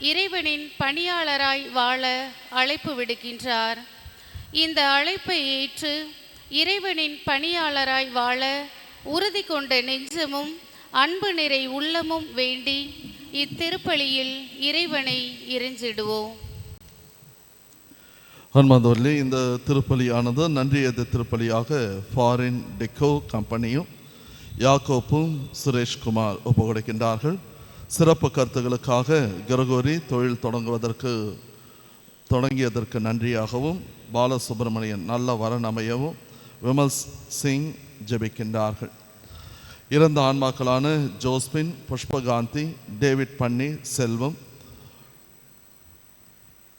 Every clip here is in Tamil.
இறைவனின் பணியாளராய் வாழ அழைப்பு விடுக்கின்றார். இந்த அழைப்பை ஏற்று இறைவனின் பணியாளராய் வாழ உறுதி கொண்ட நெஞ்சமும் அன்பு நிறை உள்ளமும் வேண்டி இத்திருப்பலியில் இறைவனை இறைஞ்சிடுவோம். அன்பார்ந்தவர்களே, இந்த திருப்பலியானது நன்றியது திருப்பலியாக ஃபாரின் டெக்கோ கம்பெனியும் யாக்கோப்பும் சுரேஷ்குமார் ஒப்புக்கொடுக்கின்றார்கள். சிறப்பு கருத்துக்களுக்காக கிரகோரி தொழில் தொடங்கியதற்கு நன்றியாகவும் பாலசுப்ரமணியன் நல்ல வரன் அமையவும் விமல் சிங் ஜெபிக்கின்றார்கள். இறந்த ஆன்மாக்களான ஜோஸ்பின், புஷ்பகாந்தி, டேவிட் பன்னி, செல்வம்,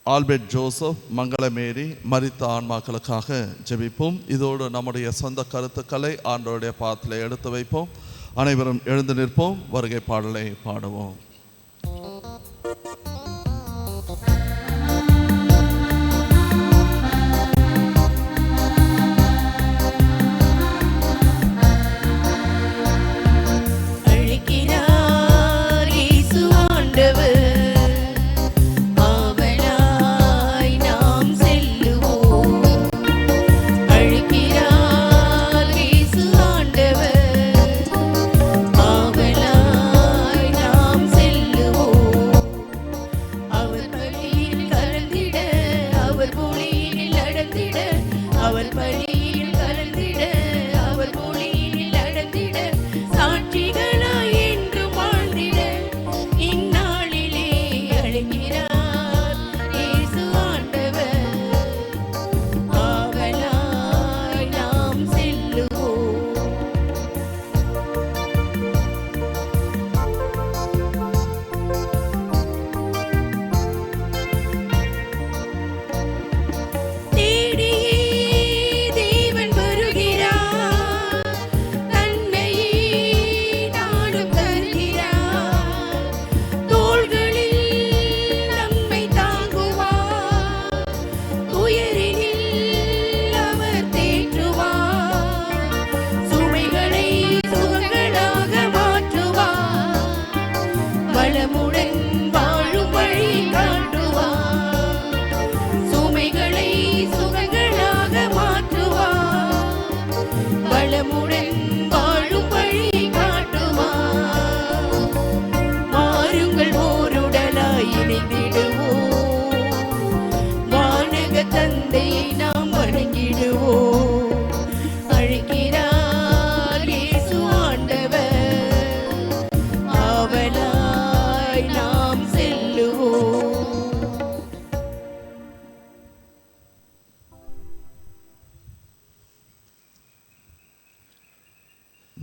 ஆல்பர்ட் ஜோசப், மங்களமேரி மரித்த ஆன்மாக்களுக்காக ஜெபிப்போம். இதோடு நம்முடைய சொந்த கருத்துக்களை ஆண்டவருடைய பாதத்தில் எடுத்து வைப்போம். அனைவரும் எழுந்து நிற்போம். வருகை பாடலை பாடுவோம்.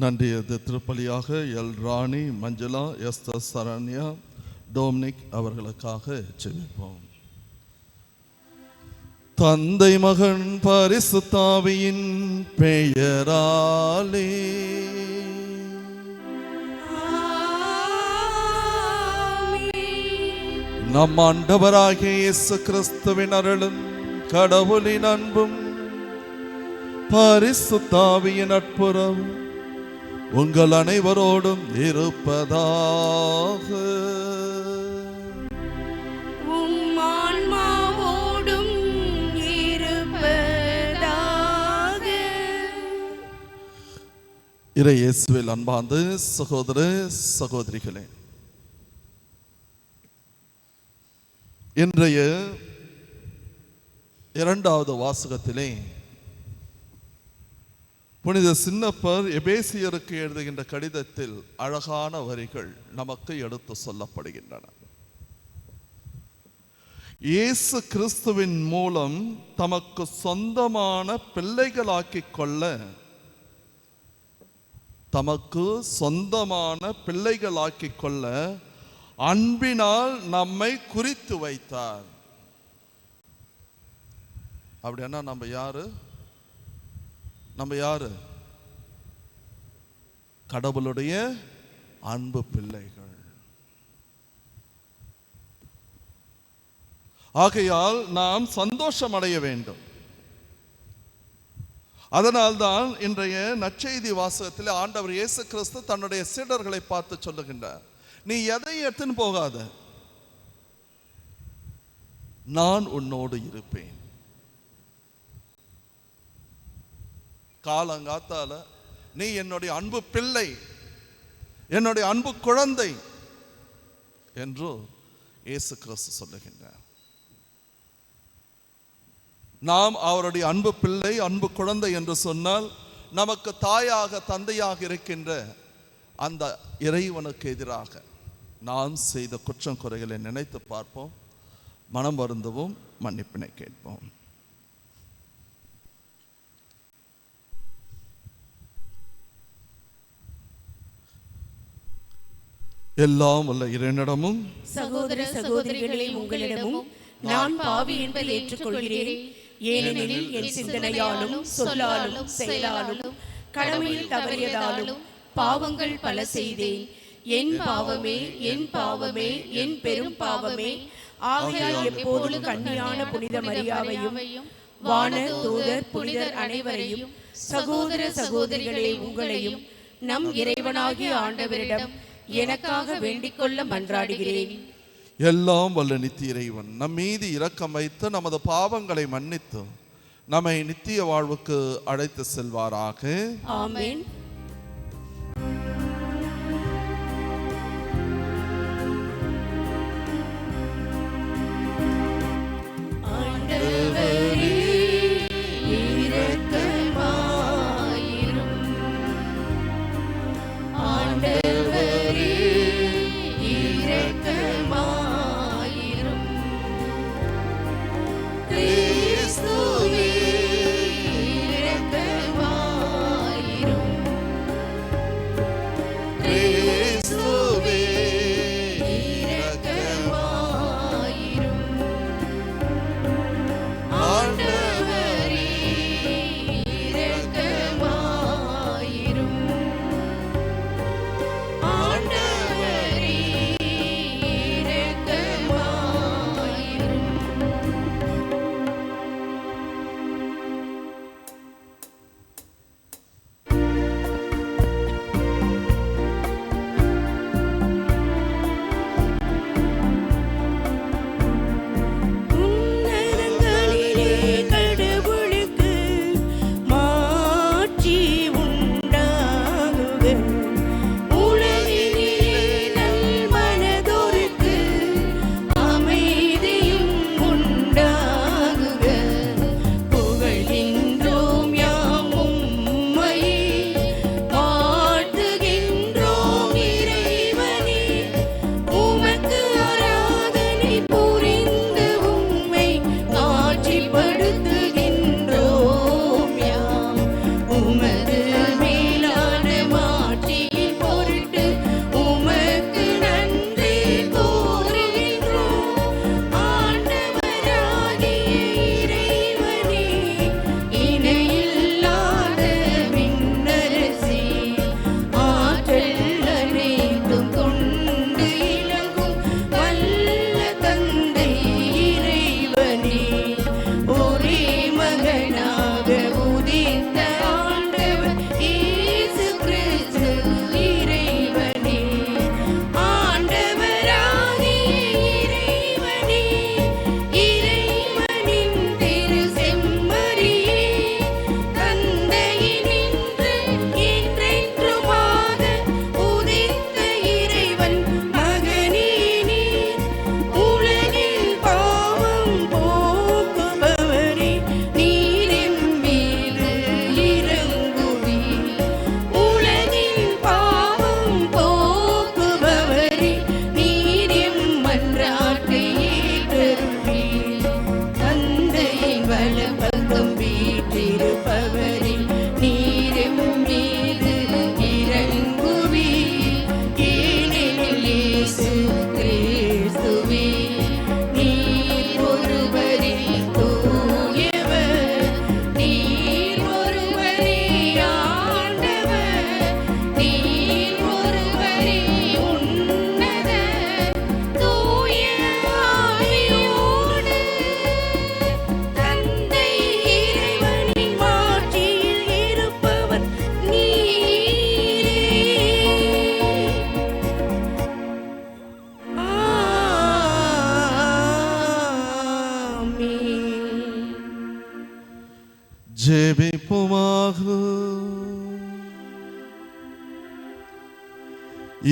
நன்றியது திருப்பலியாக எல் ராணி, மஞ்சுளா, எஸ்தர், சரண்யா, டோமினிக் அவர்களுக்காக ஜெபிப்போம். தந்தை மகன் பரிசுத்த ஆவியின் பெயராலே நம் ஆண்டவராகிய இயேசு கிறிஸ்துவின் அருளும் கடவுளின் அன்பும் பரிசுத்த ஆவியின் நட்புறவும் உங்கள் அனைவரோடும் இருப்பதாக. உம் ஆன்மாவோடும் இருப்பதாக. இறை இயேசுவில் அன்பார்ந்த சகோதர சகோதரிகளே, இன்றைய இரண்டாவது வாசகத்திலே புனித சின்னப்பர் எபேசியருக்கு எழுதுகின்ற கடிதத்தில் அழகான வரிகள் நமக்கு எடுத்து சொல்லப்படுகின்றன. இயேசு கிறிஸ்துவின் மூலம் தமக்கு சொந்தமான பிள்ளைகளாக்கிக் கொள்ள அன்பினால் நம்மை குறித்து வைத்தார். அப்படின்னா நம்ம யாரு? கடவுளுடைய அன்பு பிள்ளைகள். ஆகையால் நாம் சந்தோஷம் அடைய வேண்டும். அதனால்தான் இன்றைய நற்செய்தி வாசகத்தில் ஆண்டவர் இயேசு கிறிஸ்து தன்னுடைய சீடர்களை பார்த்து சொல்லுகின்றார், நீ எதையும் எடுத்துன்னு போகாத, நான் உன்னோடு இருப்பேன். காலங்காத்தால நீ என்னுடைய அன்பு பிள்ளை, என்னுடைய அன்பு குழந்தை என்று இயேசு கிறிஸ்து சொல்லுகின்றார். நாம் அவருடைய அன்பு பிள்ளை, அன்பு குழந்தை என்று சொன்னால் நமக்கு தாயாக தந்தையாக இருக்கின்ற அந்த இறைவனுக்கு எதிராக நாம் செய்த குற்றம் குறைகளை நினைத்து பார்ப்போம், மனம் வருந்தவும் மன்னிப்பினை கேட்போம். எல்லாம் உள்ள இறைவனிடமும் சகோதர சகோதரிகளே, உங்களிடமும் நான் பாவி என்பதை ஏற்றுக்கொள்கிறேன். ஏனெனில் என் சிந்தனையாலும் சொல்லாலும் செயலாலும் கடமையில் தவறியதாலும் பாவங்கள் பல செய்தேன். என் பாவமே, என் பாவமே, என் பெரும் பாவமே. ஆகையால் எப்போதும் கன்னியான புனித மரியாவையும் வான தூதர் புனிதர் அனைவரையும் சகோதர சகோதரிகளே உங்களையும் நம் இறைவனாகிய ஆண்டவரிடம் எனக்காக வேண்டிக் கொள்ள மன்றாடுகிறேன். எல்லாம் வல்ல நித்திய இறைவன் நம் மீது இரக்கம் வைத்து நமது பாவங்களை மன்னித்து நம்மை நித்திய வாழ்வுக்கு அழைத்து செல்வாராக. ஆமென். ஜெபிப்போமாக.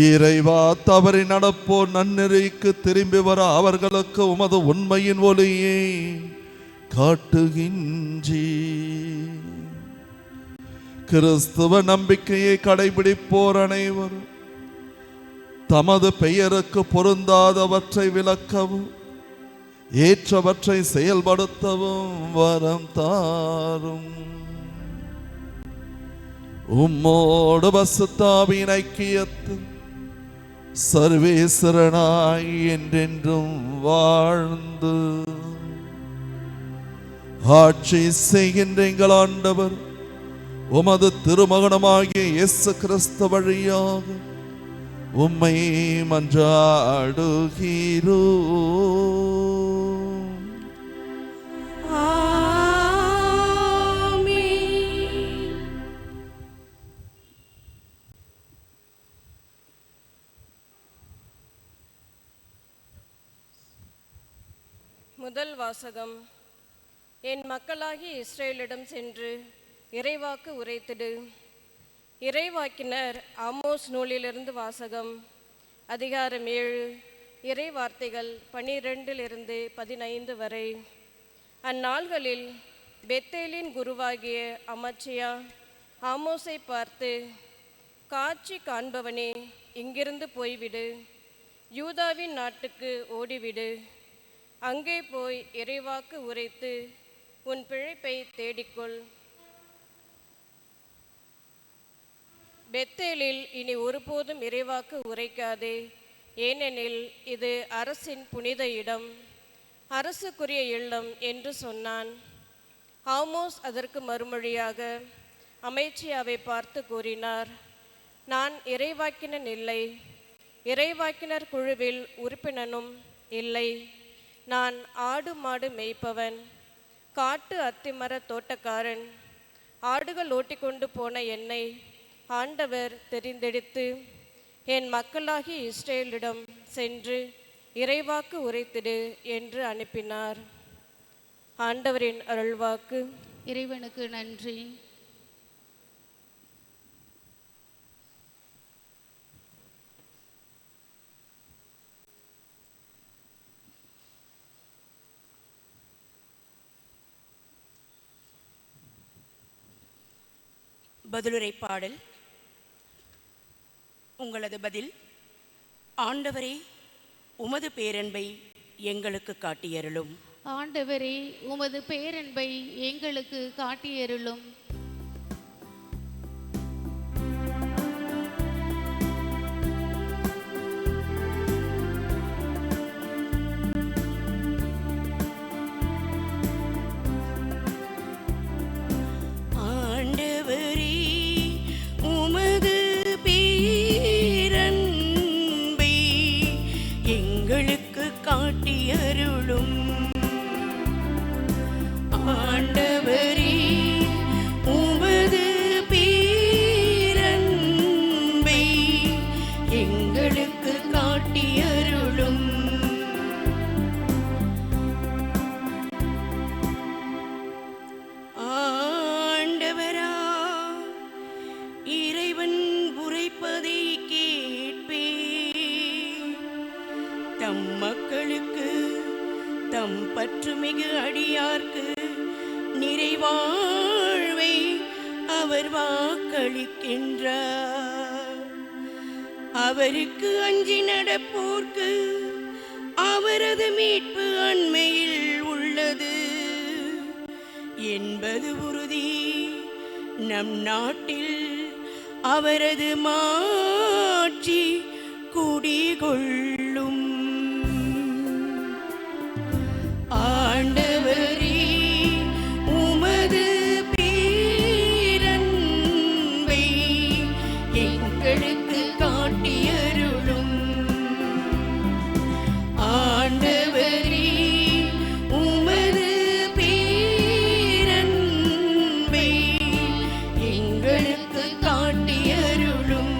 இறைவா, தவறி நடப்போர் நன்னெறிக்கு திரும்பி வர அவர்களுக்கு உமது உண்மையின் ஒளியை காட்டுகின்றீ. கிறிஸ்துவ நம்பிக்கையை கடைபிடிப்போர் அனைவரும் தமது பெயருக்கு பொருந்தாதவற்றை விலக்கவும் ஏற்றவற்றை செயல்படுத்தவும் வரம் தாரும். உம்மோடு பசுத்தாவின் ஐக்கியத்தில் சர்வேஸ்வரனாய் என்றென்றும் வாழ்ந்து ஆட்சி செய்கின்ற எங்கள் ஆண்டவர் உமது திருமகனமாகிய இயேசு கிறிஸ்து வழியாக உம்மை மன்றாடுகிறோம். ஆமென். முதல் வாசகம். என் மக்களாகி இஸ்ரேலிடம் சென்று இறைவாக்கு உரைத்திடு. இறைவாக்கினர் ஆமோஸ் நூலிலிருந்து வாசகம். அதிகாரம் 7, இறை வார்த்தைகள் 12-15 வரை. அந்நாள்களில் பெத்தேலின் குருவாகிய அமத்சியா ஆமோஸை பார்த்து, காட்சி காண்பவனே, இங்கிருந்து போய்விடு, யூதாவின் நாட்டுக்கு ஓடிவிடு. அங்கே போய் இறைவாக்கு உரைத்து உன் பிழைப்பை தேடிக்கொள். பெத்தேலில் இனி ஒருபோதும் இறைவாக்கு உரைக்காதே, ஏனெனில் இது அரசின் புனித இடம், அரசுக்குரிய இல்லம் என்று சொன்னான். ஆமோஸ் அதற்கு மறுமொழியாக அமத்சியாவை பார்த்து கூறினார், நான் இறைவாக்கினன் இல்லை, இறைவாக்கினர் குழுவில் உறுப்பினனும் இல்லை. நான் ஆடு மாடு மேய்ப்பவன், காட்டு அத்திமர தோட்டக்காரன். ஆடுகள் ஓட்டிக்கொண்டு போன என்னை ஆண்டவர் தெரிந்தெடுத்து என் மக்களாகி இஸ்ரேலிடம் சென்று இறைவாக்கு உரைத்திடு என்று அனுப்பினார். ஆண்டவரின் அருள்வாக்கு. இறைவனுக்கு நன்றி. பதிலுரை பாடல். உங்களது பதில். ஆண்டவரே, உமது பேரன்பை எங்களுக்கு காட்டியருளும். ஆண்டவரே, உமது பேரன்பை எங்களுக்கு காட்டியருளும். ஆண்டவரே, உமது பேரன்பை எங்களுக்கு காட்டியருளும். ஆண்டவரா, இறைவன் உரைப்பதை கேட்பே. தம் மக்களுக்கு தம் பற்றுமிகு அடியார்க்கு நிறைவாழ்வை அவர் வாக்களிக்கின்றார். அவருக்கு அஞ்சி நடப்போர்க்கு அவரது மீட்பு அண்மையில் உள்ளது என்பது உறுதி. நம் நாட்டில் அவரது மாட்சி குடிகொள்ளும். ஆண்டவரே, உமது பேரன்பை எங்களுக்கு காட்டியருளும். ஆண்டவரே, உமது பேரன்பை எங்களுக்கு காட்டியருளும்.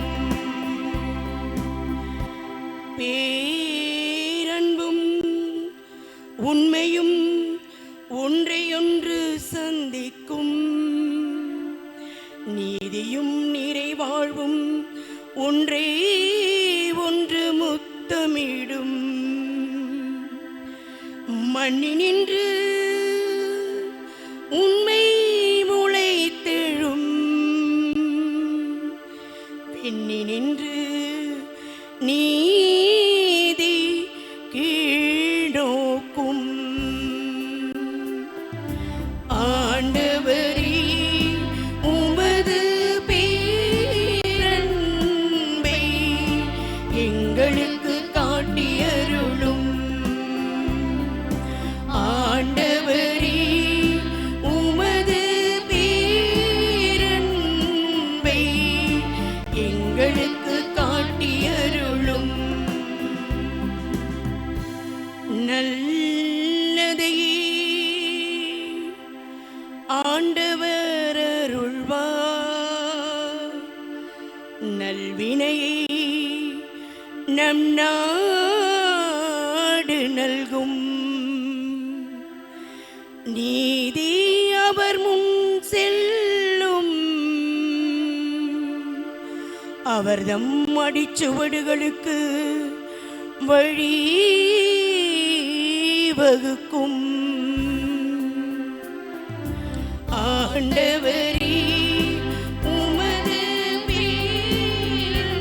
பேரன்பும் உண்மையும் ஒன்றையொன்று சந்திக்கும். மண்ணினின்று உண்மை முளைத்தெழும், பெண்ணினின்று நீதி கீழ்நோக்கும். ஆண்டவரே, உமது பேரன்பை எங்களுக்கு காட்டியருளும். ஆண்டவரே, உமது பேரன்பை எங்களுக்கு காட்டியருளும். நல்லதையே ஆண்டவர் அருள்வார், நல்வினையை நம் நாடு நல்கும். நீதி அவர் முன் செல்லும், அவர்தம் அடிச்சுவடுகளுக்கு வழி வகுக்கும். ஆண்டவரே, உமது பேரன்பை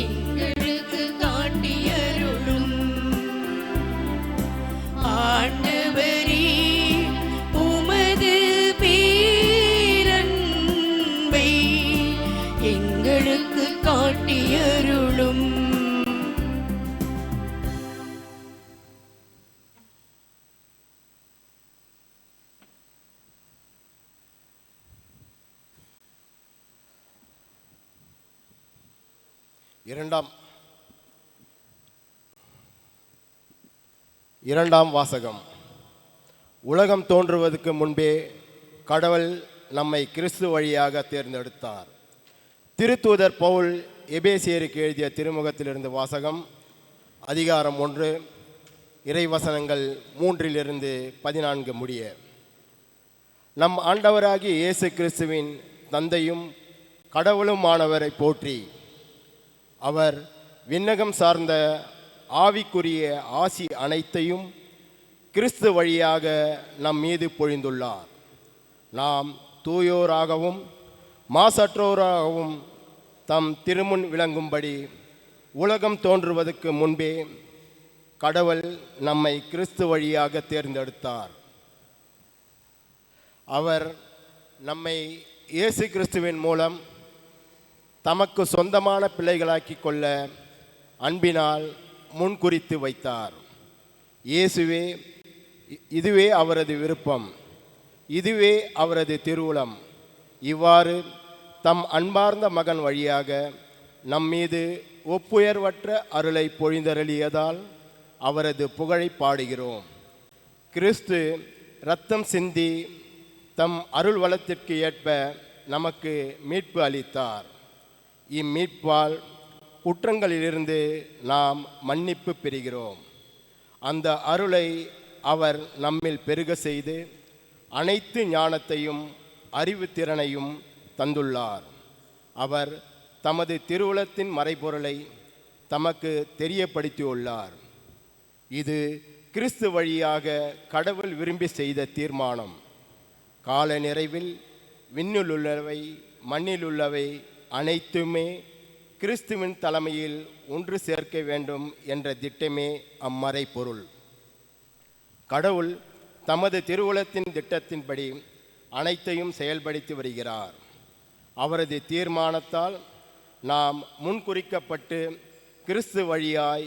எங்களுக்கு காட்டியருளும். ஆண்டவரே, உமது பேரன்பை எங்களுக்கு காட்டியருளும். இரண்டாம் வாசகம். உலகம் தோன்றுவதற்கு முன்பே கடவுள் நம்மை கிறிஸ்து வழியாக தேர்ந்தெடுத்தார். திருத்தூதர் பவுல் எபேசியருக்கு எழுதிய திருமுகத்திலிருந்து வாசகம். அதிகாரம் 1, இறைவசனங்கள் 3-14 முடிய. நம் ஆண்டவராகிய இயேசு கிறிஸ்துவின் தந்தையும் கடவுளுமானவரை போற்றி, அவர் விண்ணகம் சார்ந்த ஆவிக்குரிய ஆசி அனைத்தையும் கிறிஸ்து வழியாக நம் மீது பொழிந்துள்ளார். நாம் தூயோராகவும் மாசற்றோராகவும் தம் திருமுன் விளங்கும்படி உலகம் தோன்றுவதற்கு முன்பே கடவுள் நம்மை கிறிஸ்து வழியாக தேர்ந்தெடுத்தார். அவர் நம்மை இயேசு கிறிஸ்துவின் மூலம் தமக்கு சொந்தமான பிள்ளைகளாக்கி கொள்ள அன்பினால் முன்குறித்து வைத்தார். இதுவே அவரது விருப்பம், இதுவே அவரது திருவுளம். இவ்வாறு தம் அன்பார்ந்த மகன் வழியாக நம்மீது ஒப்புயர்வற்ற அருளை பொழிந்தருளியதால் அவரது புகழை பாடுகிறோம். கிறிஸ்து இரத்தம் சிந்தி தம் அருள் வளத்திற்கு ஏற்ப நமக்கு மீட்பு அளித்தார். இம்மீட்பால் குற்றங்களிலிருந்து நாம் மன்னிப்பு பெறுகிறோம். அந்த அருளை அவர் நம்மில் பெருக செய்து அனைத்து ஞானத்தையும் அறிவுத்திறனையும் தந்துள்ளார். அவர் தமது திருவுளத்தின் மறைபொருளை தமக்கு தெரியப்படுத்தியுள்ளார். இது கிறிஸ்து வழியாக கடவுள் விரும்பி செய்த தீர்மானம். கால நிறைவில் விண்ணிலுள்ளவை மண்ணிலுள்ளவை அனைத்துமே கிறிஸ்துவின் தலைமையில் ஒன்று சேர்க்க வேண்டும் என்ற திட்டமே அம்மறை பொருள். கடவுள் தமது திருவுளத்தின் திட்டத்தின்படி அனைத்தையும் செயல்படுத்தி வருகிறார். அவரது தீர்மானத்தால் நாம் முன்குறிக்கப்பட்டு கிறிஸ்து வழியாய்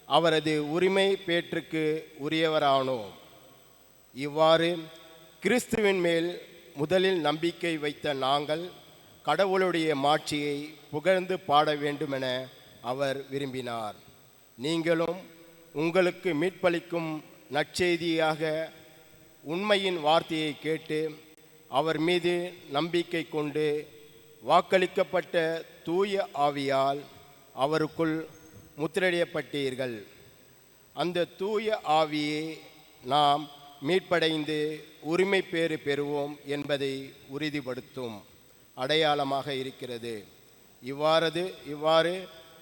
அவரது உரிமை பேற்றுக்கு உரியவரானோம். இவ்வாறு கிறிஸ்துவின் மேல் முதலில் நம்பிக்கை வைத்த நாங்கள் கடவுளுடைய மாட்சியை புகழ்ந்து பாட வேண்டுமென அவர் விரும்பினார். நீங்களும் உங்களுக்கு மீட்பளிக்கும் நற்செய்தியாக உண்மையின் வார்த்தையை கேட்டு அவர் மீது நம்பிக்கை கொண்டு வாக்களிக்கப்பட்ட தூய ஆவியால் அவருக்குள் முத்திரையிடப்பட்டீர்கள். அந்த தூய ஆவியே நாம் மீட்படைந்து உரிமை பேறு பெறுவோம் என்பதை உறுதிப்படுத்தும் அடையாளமாக இருக்கிறது. இவ்வாறு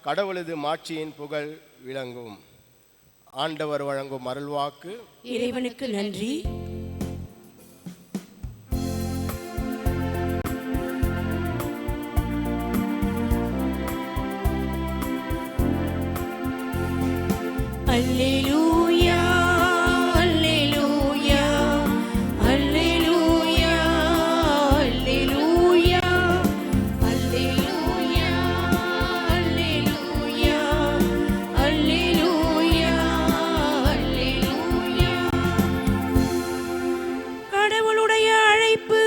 கடவுளது மாட்சியின் புகழ் விளங்கும். ஆண்டவர் வழங்கும் அருள்வாக்கு. இறைவனுக்கு நன்றி. அல்லேலூயா, அல்லேலூயா, அல்லேலூயா, அல்லேலூயா, அல்லேலூயா, அல்லேலூயா, அல்லேலூயா, அல்லேலூயா. கடவுளுடைய அழைப்பு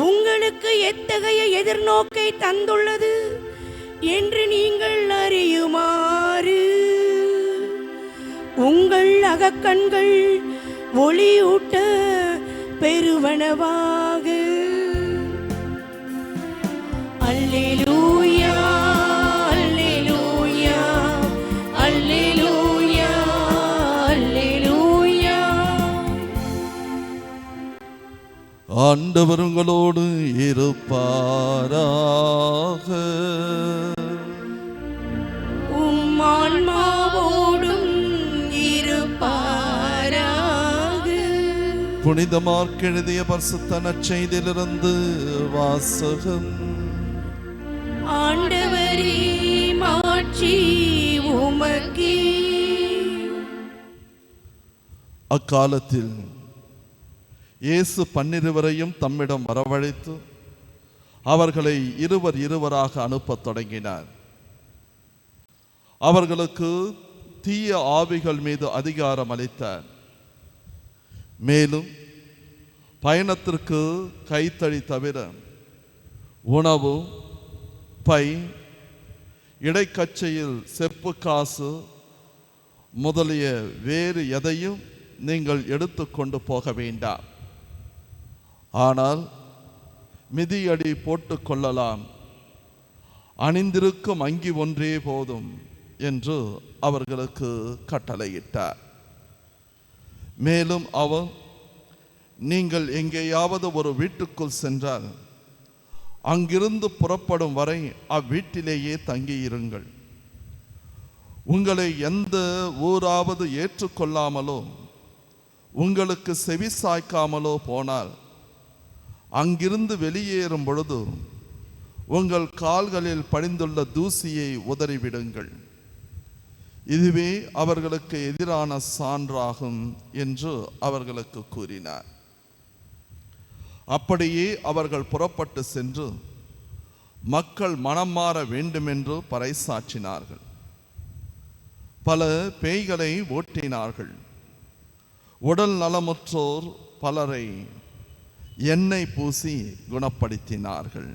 உங்களுக்கு எத்தகைய எதிர்நோக்கை தந்துள்ளது என்று நீங்கள் அறியுமாறு உங்கள் அகக்கண்கள் ஒளியூட்ட பெருவனவாக. அல்லேலூயா, அல்லேலூயா, அல்லேலூயா, அல்லேலூயா. ஆண்டவர் உங்களோடு இருப்பாராக. உம் ஆன்மாவோடும் இருப்பாராக. புனித மார்க் எழுதிய பரிசுத்த நற்செய்தியிலிருந்து வாசகம். ஆண்டவரே, மாட்சி உமக்கே. அக்காலத்தில் இயேசு 12 தம்மிடம் வரவழைத்து அவர்களை இருவர் இருவராக அனுப்பத் தொடங்கினார். அவர்களுக்கு தீய ஆவிகள் மீது அதிகாரம் அளித்தார். மேலும் பயணத்திற்கு கைத்தடி தவிர உணவு, பை, இடைக்கச்சையில் செப்பு காசு முதலிய வேறு எதையும் நீங்கள் எடுத்துக்கொண்டு போக வேண்டாம். ஆனால் மிதியடி போட்டு கொள்ளலாம், அணிந்திருக்கும் அங்கி ஒன்றே போதும் என்று அவர்களுக்கு கட்டளையிட்டார். மேலும் அவர், நீங்கள் எங்கேயாவது ஒரு வீட்டுக்குள் சென்றால் அங்கிருந்து புறப்படும் வரை அவ்வீட்டிலேயே தங்கியிருங்கள். உங்களை எந்த ஊராவது ஏற்றுக்கொள்ளாமலோ உங்களுக்கு செவி சாய்க்காமலோ போனால் அங்கிருந்து வெளியேறும் பொழுது உங்கள் கால்களில் படிந்துள்ள தூசியை உதறிவிடுங்கள். இதுவே அவர்களுக்கு எதிரான சான்றாகும் என்று அவர்களுக்கு கூறினார். அப்படியே அவர்கள் புறப்பட்டு சென்று மக்கள் மனம் மாற வேண்டுமென்று பறைசாற்றினார்கள். பல பேய்களை ஓட்டினார்கள். உடல் நலமுற்றோர் பலரை எண்ணெய் பூசி குணப்படுத்தினார்கள்.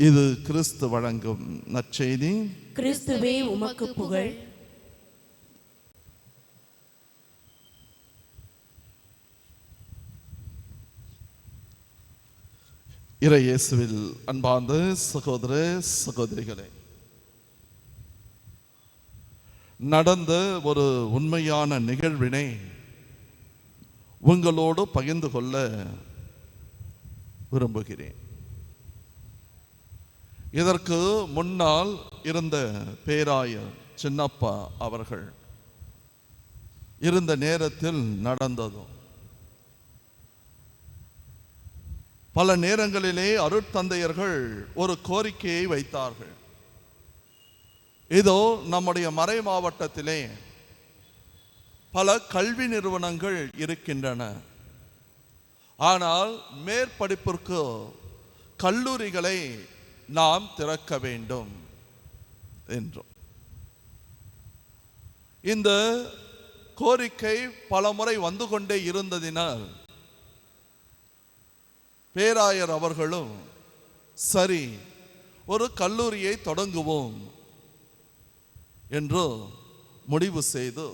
இது கிறிஸ்து வழங்கும் நற்செய்தி. கிறிஸ்துவே உமக்கு புகழ். இறை இயேசுவில் அன்பார்ந்த சகோதர சகோதரிகளே, நடந்த ஒரு உண்மையான நிகழ்வினை உங்களோடு பகிர்ந்து கொள்ள விரும்புகிறேன். இதற்கு முன்னால் இருந்த பேராயர் சின்னப்பா அவர்கள் இருந்த நேரத்தில் நடந்ததும். பல நேரங்களிலே அருட்தந்தையர்கள் ஒரு கோரிக்கையை வைத்தார்கள். இதோ நம்முடைய மறை மாவட்டத்திலே பல கல்வி நிறுவனங்கள் இருக்கின்றன, ஆனால் மேற்படிப்பிற்கு கல்லூரிகளை நாம் திறக்க வேண்டும் என்றும். இந்த கோரிக்கை பல முறை வந்து கொண்டே இருந்ததினால் பேராயர் அவர்களும் சரி ஒரு கல்லூரியை தொடங்குவோம் என்று முடிவு செய்து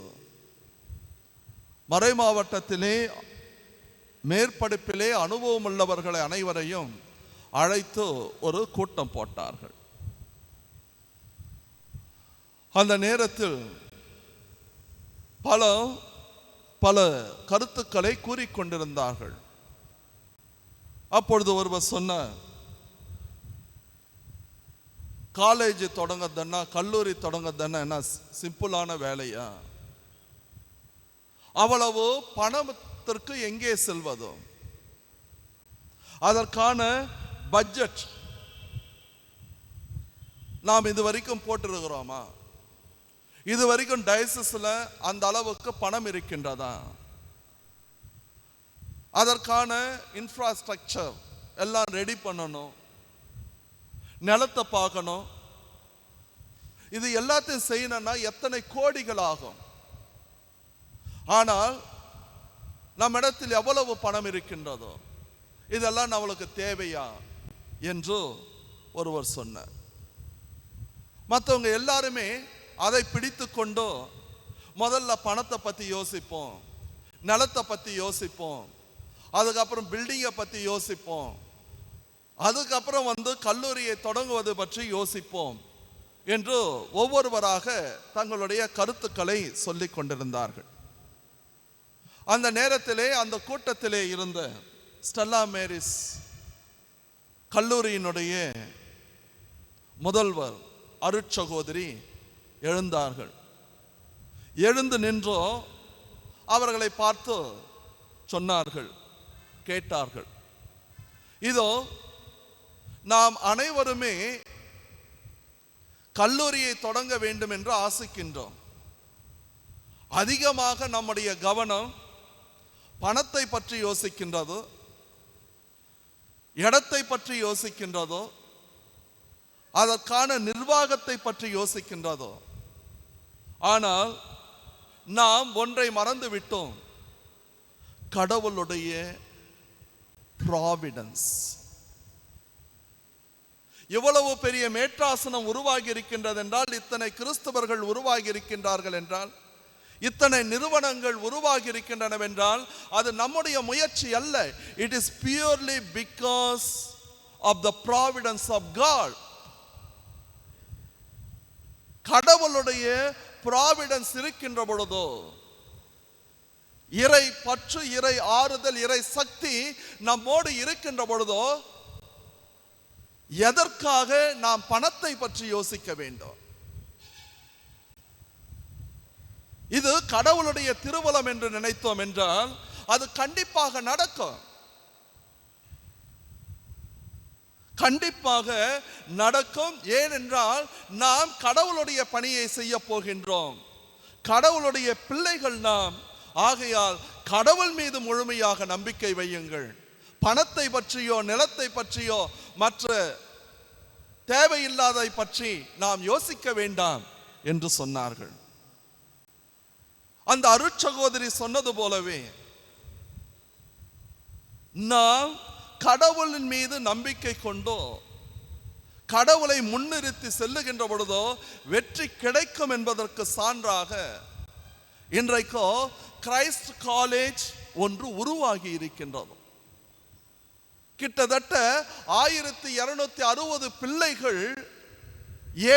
மறை மாவட்டத்திலே மேற்படிப்பிலே அனுபவம் உள்ளவர்களை அனைவரையும் அழைத்து ஒரு கூட்டம் போட்டார்கள். அந்த நேரத்தில் பல கருத்துக்களை கூறிக்கொண்டிருந்தார்கள். அப்பொழுது ஒருவர் சொன்னார், காலேஜ் தொடங்குறதுன்னா, கல்லூரி தொடங்குறதுன்னா என்ன சிம்பிளான வேலையா? அவ்வளவு பணத்திற்கு எங்கே செல்வது? அதற்கான பட்ஜெட் நாம் இது வரைக்கும் போட்டிருக்கிறோமா? இது வரைக்கும் டயசிஸ்ல அந்த அளவுக்கு பணம் இருக்கின்றதா? அதற்கான இன்ஃப்ராஸ்ட்ரக்சர் எல்லாம் ரெடி பண்ணணும், நிலத்தை பார்க்கணும். இது எல்லாத்தையும் செய்யணும்னா எத்தனை கோடிகள் ஆகும்? ஆனால் நம் இடத்தில் எவ்வளவு பணம் இருக்கின்றதோ இதெல்லாம் நம்மளுக்கு தேவையா என்று ஒருவர் சொன்னார். மற்றவங்க எல்லாருமே அதை பிடித்து கொண்டு முதல்ல பணத்தை பற்றி யோசிப்போம், நிலத்தை பற்றி யோசிப்போம், அதுக்கப்புறம் பில்டிங்கை பற்றி யோசிப்போம், அதுக்கப்புறம் கல்லூரியை தொடங்குவது பற்றி யோசிப்போம் என்று ஒவ்வொருவராக தங்களுடைய கருத்துக்களை சொல்லிக் கொண்டிருந்தார்கள். அந்த நேரத்திலே அந்த கூட்டத்திலே இருந்த ஸ்டெல்லா மேரிஸ் கல்லூரியினுடைய முதல்வர் அருட்சகோதரி எழுந்தார்கள். எழுந்து நின்றோ அவர்களை பார்த்து சொன்னார்கள், கேட்டார்கள், இதோ நாம் அனைவருமே கல்லூரியை தொடங்க வேண்டும் என்று ஆசைக்கின்றோம். அதிகமாக நம்முடைய கவனம் பணத்தை பற்றி யோசிக்கின்றதோ, இடத்தை பற்றி யோசிக்கின்றதோ, அதற்கான நிர்வாகத்தை பற்றி யோசிக்கின்றதோ. ஆனால் நாம் ஒன்றை மறந்து விட்டோம், கடவுளுடைய ப்ராவிடன்ஸ். எவ்வளவு பெரிய மேற்றாசனம் உருவாகி இருக்கின்றது என்றால், இத்தனை கிறிஸ்தவர்கள் உருவாகி இருக்கின்றார்கள் என்றால், இத்தனை நிறுவனங்கள் உருவாகி இருக்கின்றன என்றால் அது நம்முடைய முயற்சி அல்ல. It is purely because of the providence of God. கடவுளுடைய ப்ராவிடன்ஸ் இருக்கின்ற பொழுதோ, இறை பற்று, இறை ஆறுதல், இறை சக்தி நம்மோடு இருக்கின்ற பொழுதோ, எதற்காக நாம் பணத்தை பற்றி யோசிக்க வேண்டும்? இது கடவுளுடைய திருவலம் என்று நினைத்தோம் என்றால் அது கண்டிப்பாக நடக்கும், கண்டிப்பாக நடக்கும். ஏனென்றால் நாம் கடவுளுடைய பணியை செய்ய போகின்றோம், கடவுளுடைய பிள்ளைகள் நாம். ஆகையால் கடவுள் மீது முழுமையாக நம்பிக்கை வையுங்கள். பணத்தை பற்றியோ நிலத்தை பற்றியோ மற்ற தேவையில்லாதை பற்றி நாம் யோசிக்க வேண்டாம் என்று சொன்னார்கள். அந்த அருட்சகோதரி சொன்னது போலவே நாம் கடவுளின் மீது நம்பிக்கை கொண்டோ, கடவுளை முன்னிறுத்தி செல்லுகின்ற பொழுதோ வெற்றி கிடைக்கும் என்பதற்கு சான்றாக இன்றைக்கோ கிரைஸ்ட் காலேஜ் ஒன்று உருவாகி இருக்கின்றது. கிட்டத்தட்ட 1260 பிள்ளைகள்,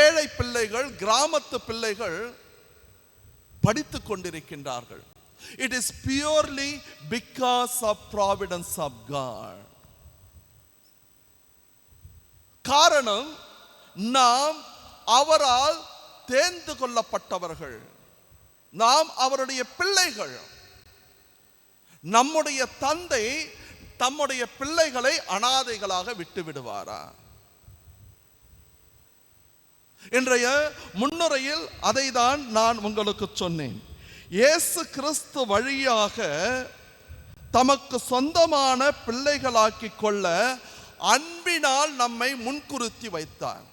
ஏழை பிள்ளைகள், கிராமத்து பிள்ளைகள் படித்துக் கொண்டிருக்கின்றார்கள். It is purely because of providence of God. காரணம், நாம் அவரால் தேர்ந்து கொள்ளப்பட்டவர்கள், நாம் அவருடைய பிள்ளைகள். நம்முடைய தந்தை தம்முடைய பிள்ளைகளை அனாதைகளாக விட்டு விடுவாரா? இன்றைய முன்னுரையில் அதை தான் நான் உங்களுக்கு சொன்னேன். இயேசு கிறிஸ்து வழியாக தமக்கு சொந்தமான பிள்ளைகளாக்கி கொள்ள அன்பினால் நம்மை முன்குறுத்தி வைத்தார்.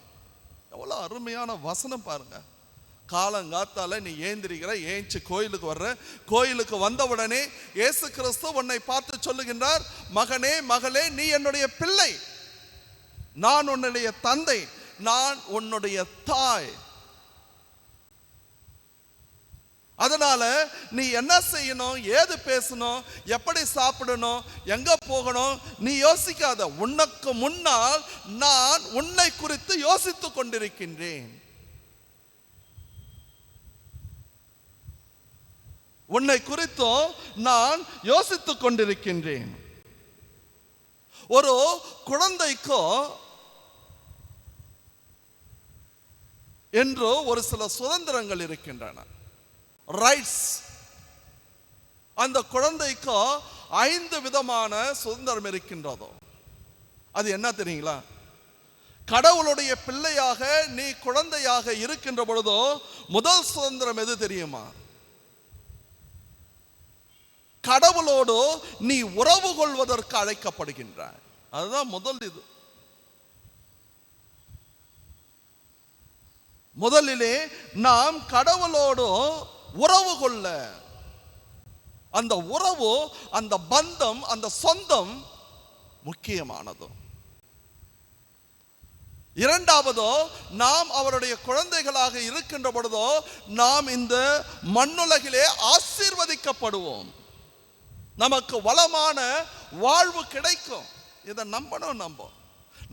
எவ்வளவு அருமையான வசனம் பாருங்க. காலங்காத்தால நீ ஏந்திரிக்கிற, ஏஞ்சி கோயிலுக்கு வர்ற, கோயிலுக்கு வந்தவுடனே இயேசு கிறிஸ்து உன்னை பார்த்து சொல்லுகின்றார், மகனே மகளே, நீ என்னுடைய பிள்ளை, நான் உன்னுடைய தந்தை, நான் உன்னுடைய தாய். அதனால நீ என்ன செய்யணும், ஏது பேசணும், எப்படி சாப்பிடணும், எங்க போகணும் நீ யோசிக்காத. உனக்கு முன்னால் நான் உன்னை குறித்து யோசித்துக் கொண்டிருக்கின்றேன். உன்னை குறித்தோ நான் யோசித்துக் கொண்டிருக்கின்றேன். ஒரு குழந்தைக்கோ என்று ஒரு சில சுதந்திரங்கள் இருக்கின்றன, ரைட்ஸ். அந்த குழந்தைக்கு 5 விதமான சுதந்திரம் இருக்கின்றதோ. அது என்ன தெரியுங்களா? கடவுளுடைய பிள்ளையாக நீ குழந்தையாக இருக்கின்ற பொழுதோ முதல் சுதந்திரம் எது தெரியுமா? கடவுளோடு நீ உறவு கொள்வதற்கு அழைக்கப்படுகின்றாய். அதுதான் முதல். இது முதலிலே நாம் கடவுளோடு உறவு கொள்ள, அந்த உறவு, அந்த பந்தம், அந்த சொந்தம் முக்கியமானது. இரண்டாவதோ, நாம் அவருடைய குழந்தைகளாக இருக்கின்ற பொழுதோ நாம் இந்த மண்ணுலகிலே ஆசீர்வதிக்கப்படுவோம், நமக்கு வளமான வாழ்வு கிடைக்கும். இதை நம்பணும்.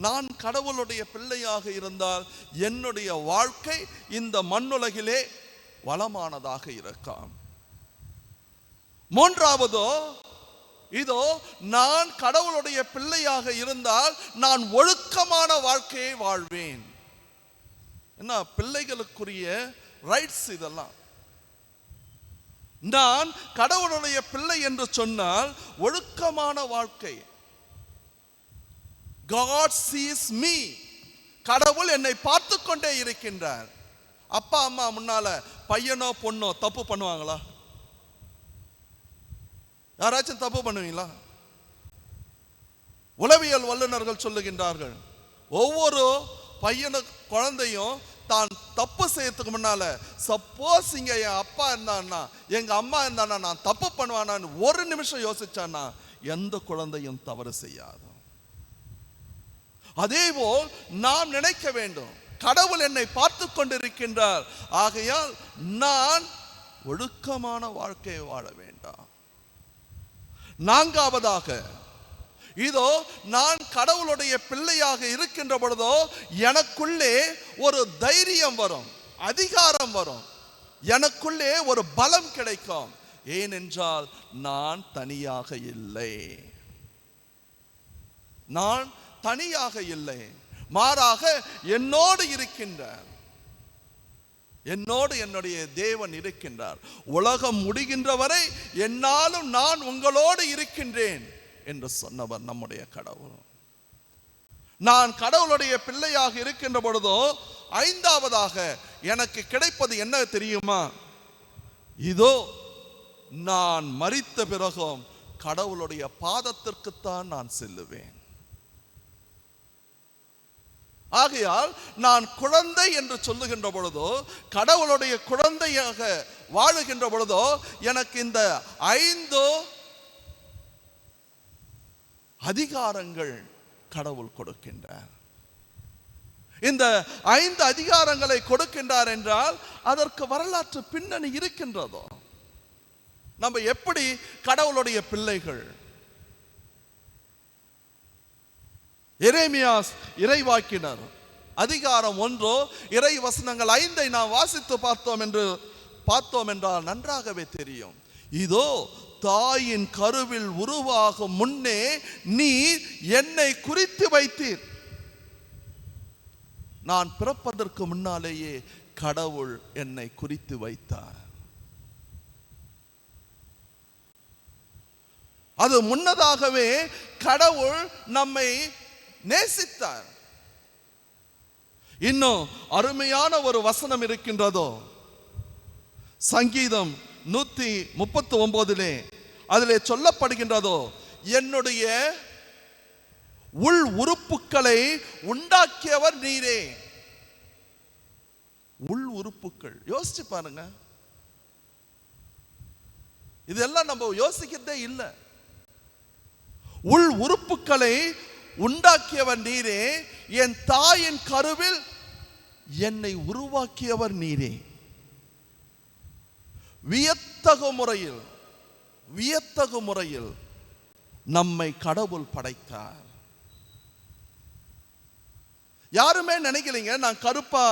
நான் கடவுளுடைய பிள்ளையாக இருந்தால் என்னுடைய வாழ்க்கை இந்த மண்ணுலகிலே வளமானதாக இருக்கும். மூன்றாவதோ, இதோ நான் கடவுளுடைய பிள்ளையாக இருந்தால் நான் ஒழுக்கமான வாழ்க்கையை வாழ்வேன். என்ன பிள்ளைகளுக்குரிய ரைட்ஸ் இதெல்லாம். நான் கடவுளுடைய பிள்ளை என்று சொன்னால் ஒழுக்கமான வாழ்க்கை. God sees me. கடவுள் என்னை பார்த்து கொண்டே இருக்கின்றார். அப்பா அம்மா முன்னால பையனோ பொண்ணோ தப்பு பண்ணுவாங்களா? யாராச்சும் தப்பு பண்ணுவீங்களா? உளவியல் வல்லுநர்கள் சொல்லுகின்றார்கள், ஒவ்வொரு குழந்தையும் தான் தப்பு செய்யறதுக்கு முன்னால, சப்போஸ் இங்க என் அப்பா இருந்தான்னா எங்க அம்மா இருந்தானா நான் தப்பு பண்ணுவானான்னு ஒரு நிமிஷம் யோசிச்சான்னா எந்த குழந்தையும் தவறு செய்யாது. அதேபோல் நாம் நினைக்க வேண்டும், கடவுள் என்னை பார்த்து கொண்டிருக்கின்றார், ஆகையால் நான் ஒழுக்கமான வாழ்க்கையை வாழ வேண்டாம். நான்காவதாக, இதோ நான் கடவுளுடைய பிள்ளையாக இருக்கின்ற பொழுதோ எனக்குள்ளே ஒரு தைரியம் வரும், அதிகாரம் வரும், எனக்குள்ளே ஒரு பலம் கிடைக்கும். ஏனென்றால் நான் தனியாக இல்லை. நான் தனியாக இல்லை, மாறாக என்னோடு இருக்கின்றார். என்னோடு என்னுடைய தேவன் இருக்கின்றார். உலகம் முடிகின்ற வரை என்னாலும் நான் உங்களோடு இருக்கின்றேன் என்று சொன்னவர் நம்முடைய கடவுள். நான் கடவுளுடைய பிள்ளையாக இருக்கின்ற பொழுதோ ஐந்தாவதாக எனக்கு கிடைப்பது என்ன தெரியுமா? இதோ நான் மரித்த பிறகும் கடவுளுடைய பாதத்திற்குத்தான் நான் செல்லுவேன். ஆகையால் நான் குழந்தை என்று சொல்லுகின்ற பொழுதோ, கடவுளுடைய குழந்தையாக வாழுகின்ற பொழுதோ எனக்கு இந்த 5 அதிகாரங்கள் கடவுள் கொடுக்கின்றார். இந்த 5 அதிகாரங்களை கொடுக்கின்றார் என்றால் அதற்கு வரலாற்று பின்னணி இருக்கின்றதோ. நம்ம எப்படி கடவுளுடைய பிள்ளைகள்? எரேமியாஸ் இறைவாக்கினர் அதிகாரம் 1 இறை வசனங்கள் 5 நாம் வாசித்து பார்த்தோம் என்றால் நன்றாகவே தெரியும். இதோ தாயின் கருவில் உருவாகும் முன்னே நீர் என்னை குறித்து வைத்தீர். நான் பிறப்பதற்கு முன்னாலேயே கடவுள் என்னை குறித்து வைத்தார். அது முன்னதாகவே கடவுள் நம்மை நேசித்தார். இன்னும் அருமையான ஒரு வசனம் இருக்கின்றதோ, சங்கீதம் 139 அதிலே சொல்லப்படுகின்றதோ, என்னுடைய உள் உறுப்புகளை உண்டாக்கியவர் நீரே. உள் உறுப்புகள் யோசிச்சு பாருங்க, இதெல்லாம் நம்ம யோசிக்கிறதே இல்லை. உள் உறுப்புகளை உண்டாக்கியவர் நீரே, என் தாயின் கருவில் என்னை உருவாக்கியவர் நீரே. வியத்தகு முறையில் நம்மை கடவுள் படைத்தார். யாருமே நினைக்கலீங்க நான் கருப்பா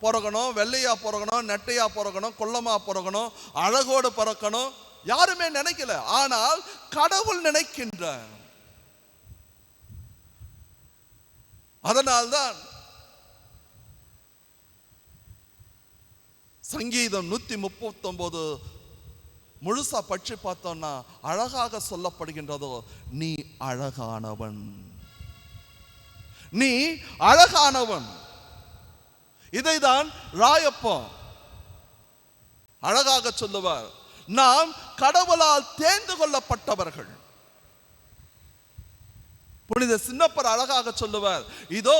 பிறக்கணும், வெள்ளையா பிறக்கணும், நெட்டையா பிறக்கணும், கொல்லமா பிறக்கணும், அழகோடு பிறக்கணும், யாருமே நினைக்கல. ஆனால் கடவுள் நினைக்கின்றார். அதனால்தான் சங்கீதம் 139 முழுசா பற்றி பார்த்தோம்னா அழகாக சொல்லப்படுகின்றதோ, நீ அழகானவன், நீ அழகானவன். இதைதான் ராயப்பா அழகாக சொல்லுவார். நாம் கடவுளால் தேர்ந்து கொள்ளப்பட்டவர்கள். புனித சின்னப்பர் அழகாக சொல்லுவார், இதோ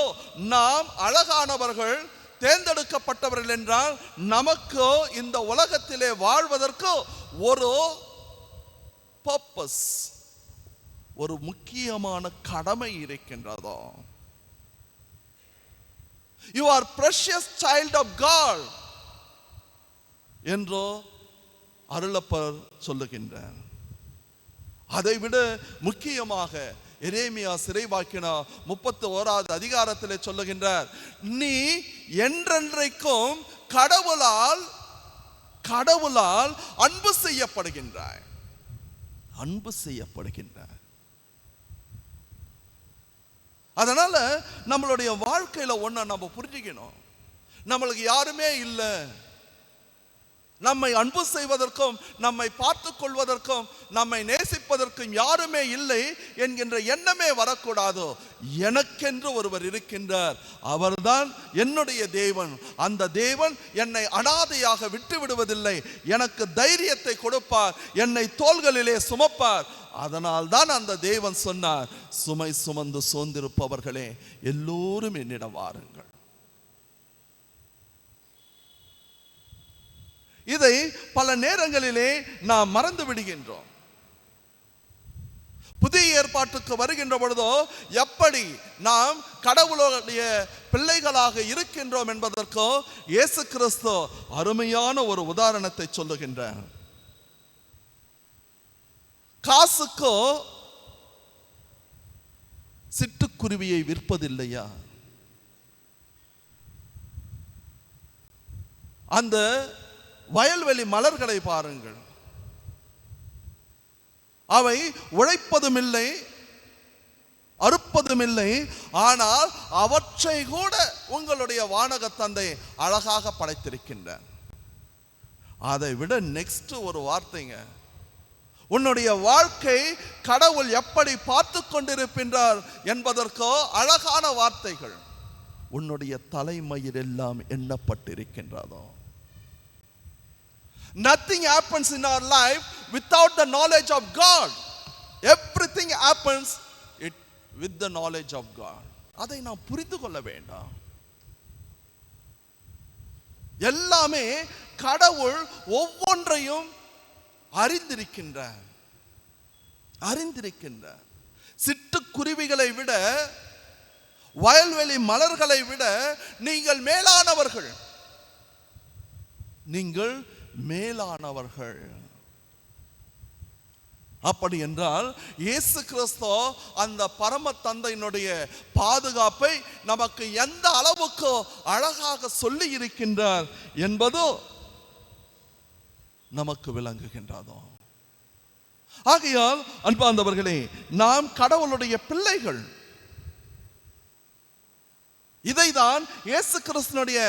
நாம் அழகானவர்கள், தேர்ந்தெடுக்கப்பட்டவர்கள் என்றால் நமக்கு இந்த உலகத்திலே வாழ்வதற்கு ஒரு பர்பஸ், ஒரு முக்கியமான கடமை இருக்கின்றதோ. You are precious child of God என்றோ அருளப்பர் சொல்லுகின்றார். அதைவிட முக்கியமாக எரேமியா சிறைவாக்கினர் 31வது அதிகாரத்திலே சொல்லுகின்றார், நீ என்றென்றைக்கும் கடவுளால் அன்பு செய்யப்படுகின்றாய், அன்பு செய்யப்படுகின்றாய். அதனால நம்மளுடைய வாழ்க்கையில ஒன்ன நம்ம புரிஞ்சுக்கணும், நம்மளுக்கு யாருமே இல்லை, நம்மை அன்பு செய்வதற்கும் நம்மை பார்த்து கொள்வதற்கும் நம்மை நேசிப்பதற்கும் யாருமே இல்லை என்கின்ற எண்ணமே வரக்கூடாது. எனக்கென்று ஒருவர் இருக்கின்றார், அவர்தான் என்னுடைய தேவன். அந்த தேவன் என்னை அனாதையாக விட்டு விடுவதில்லை, எனக்கு தைரியத்தை கொடுப்பார், என்னை தோள்களிலே சுமப்பார். அதனால் தான் அந்த தேவன் சொன்னார், சுமை சுமந்து சோர்ந்திருப்பவர்களே எல்லோரும் என்னிடம் வாருங்கள். இதை பல நேரங்களிலே நாம் மறந்து விடுகின்றோம். புதிய ஏற்பாட்டுக்கு வருகின்ற பொழுதோ எப்படி நாம் கடவுளுடைய பிள்ளைகளாக இருக்கின்றோம் என்பதற்கோ இயேசு கிறிஸ்து அருமையான ஒரு உதாரணத்தை சொல்லுகின்றார். காசுக்கோ சிட்டுக்குருவியை விற்பதில்லையா? அந்த வயல்வெளி மலர்களை பாருங்கள், அவை உழைப்பதும் இல்லை, அறுப்பதும் இல்லை, ஆனால் அவற்றை கூட உங்களுடைய வானக தந்தை அழகாக படைத்திருக்கின்றார். அதை விட நெக்ஸ்ட் ஒரு வார்த்தைங்க, உன்னுடைய வாழ்க்கை கடவுள் எப்படி பார்த்து கொண்டிருக்கின்றார் என்பதற்கோ அழகான வார்த்தைகள். உன்னுடைய தலைமயிர் எல்லாம் எண்ணப்பட்டிருக்கின்றதோ. Nothing happens in our life without the knowledge of God. Everything happens with the knowledge of God. அதை நாம் புரிந்து கொள்ள வேண்டாம். எல்லாமே கடவுள் ஒவ்வொன்றையும் அறிந்திருக்கின்றார். சிட்டுக்குருவிகளை விட, வயல்வெளி மலர்களை விட நீங்கள் மேலானவர்கள், நீங்கள் மேலானவர்கள். அப்படி என்றால் இயேசு கிறிஸ்து அந்த பரம தந்தையினுடைய பாதுகாப்பை நமக்கு எந்த அளவுக்கு அழகாக சொல்லி இருக்கின்றார் என்பது நமக்கு விளங்குகின்றதோ. ஆகையால் அன்பார்ந்தவர்களே, நாம் கடவுளுடைய பிள்ளைகள். இதைதான் இயேசு கிறிஸ்துவினுடைய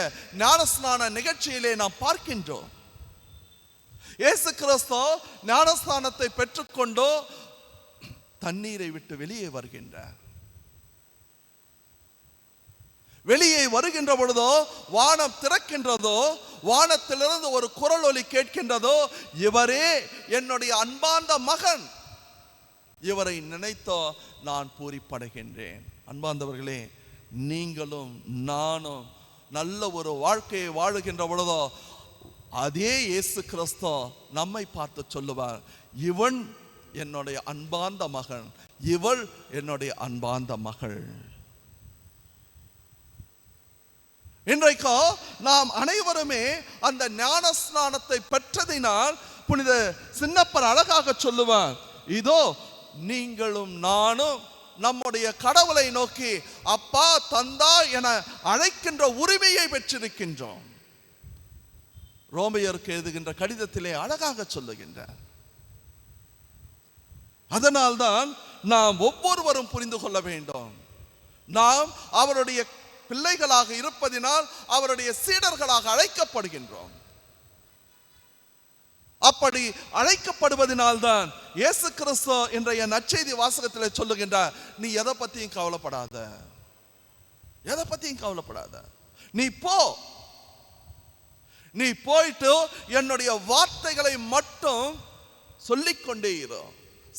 ஞானஸ்நான நிகழ்ச்சியிலே நாம் பார்க்கின்றோம். இயேசு கிறிஸ்து ஞானஸ்நானத்தை பெற்றுக்கொண்டு தண்ணீரை விட்டு வெளியே வருகின்றார். வெளியே வருகின்ற பொழுதோ வானம் திறக்கின்றதோ, வானத்திலிருந்து ஒரு குரல் ஒலி கேட்கின்றதோ, இவரே என்னுடைய அன்பார்ந்த மகன், இவரை நினைத்தோ நான் பூரிப்படைகின்றேன். அன்பார்ந்தவர்களே, நீங்களும் நானும் நல்ல ஒரு வாழ்க்கையை வாழுகின்ற பொழுதோ அதே இயேசு கிறிஸ்து நம்மை பார்த்து சொல்லுவார், இவன் என்னுடைய அன்பார்ந்த மகன், இவள் என்னுடைய அன்பார்ந்த மகள். இன்றைக்கு நாம் அனைவருமே அந்த ஞான ஸ்நானத்தை பெற்றதினால் புனித சின்னப்பர் அழகாக சொல்லுவார், இதோ நீங்களும் நானும் நம்முடைய கடவுளை நோக்கி அப்பா தந்தா என அழைக்கின்ற உரிமையை பெற்றிருக்கின்றோம். ரோமையருக்கு எழுதுகின்ற கடிதத்திலே அழகாக சொல்லுகின்றார். அதனால்தான் நாம் ஒவ்வொருவரும் புரிந்து கொள்ள வேண்டும், நாம் அவருடைய பிள்ளைகளாக இருப்பதினால் அவருடைய சீடர்களாக அழைக்கப்படுகின்றோம். அப்படி அழைக்கப்படுவதனால்தான் இயேசு கிறிஸ்து இன்றைய நற்செய்தி வாசகத்தில் சொல்லுகின்றார், நீ எதை பத்தியும் கவலைப்படாத, எதை பத்தியும் கவலைப்படாத, நீ போயிட்டு என்னுடைய வார்த்தைகளை மட்டும் சொல்லிக்கொண்டே இரு.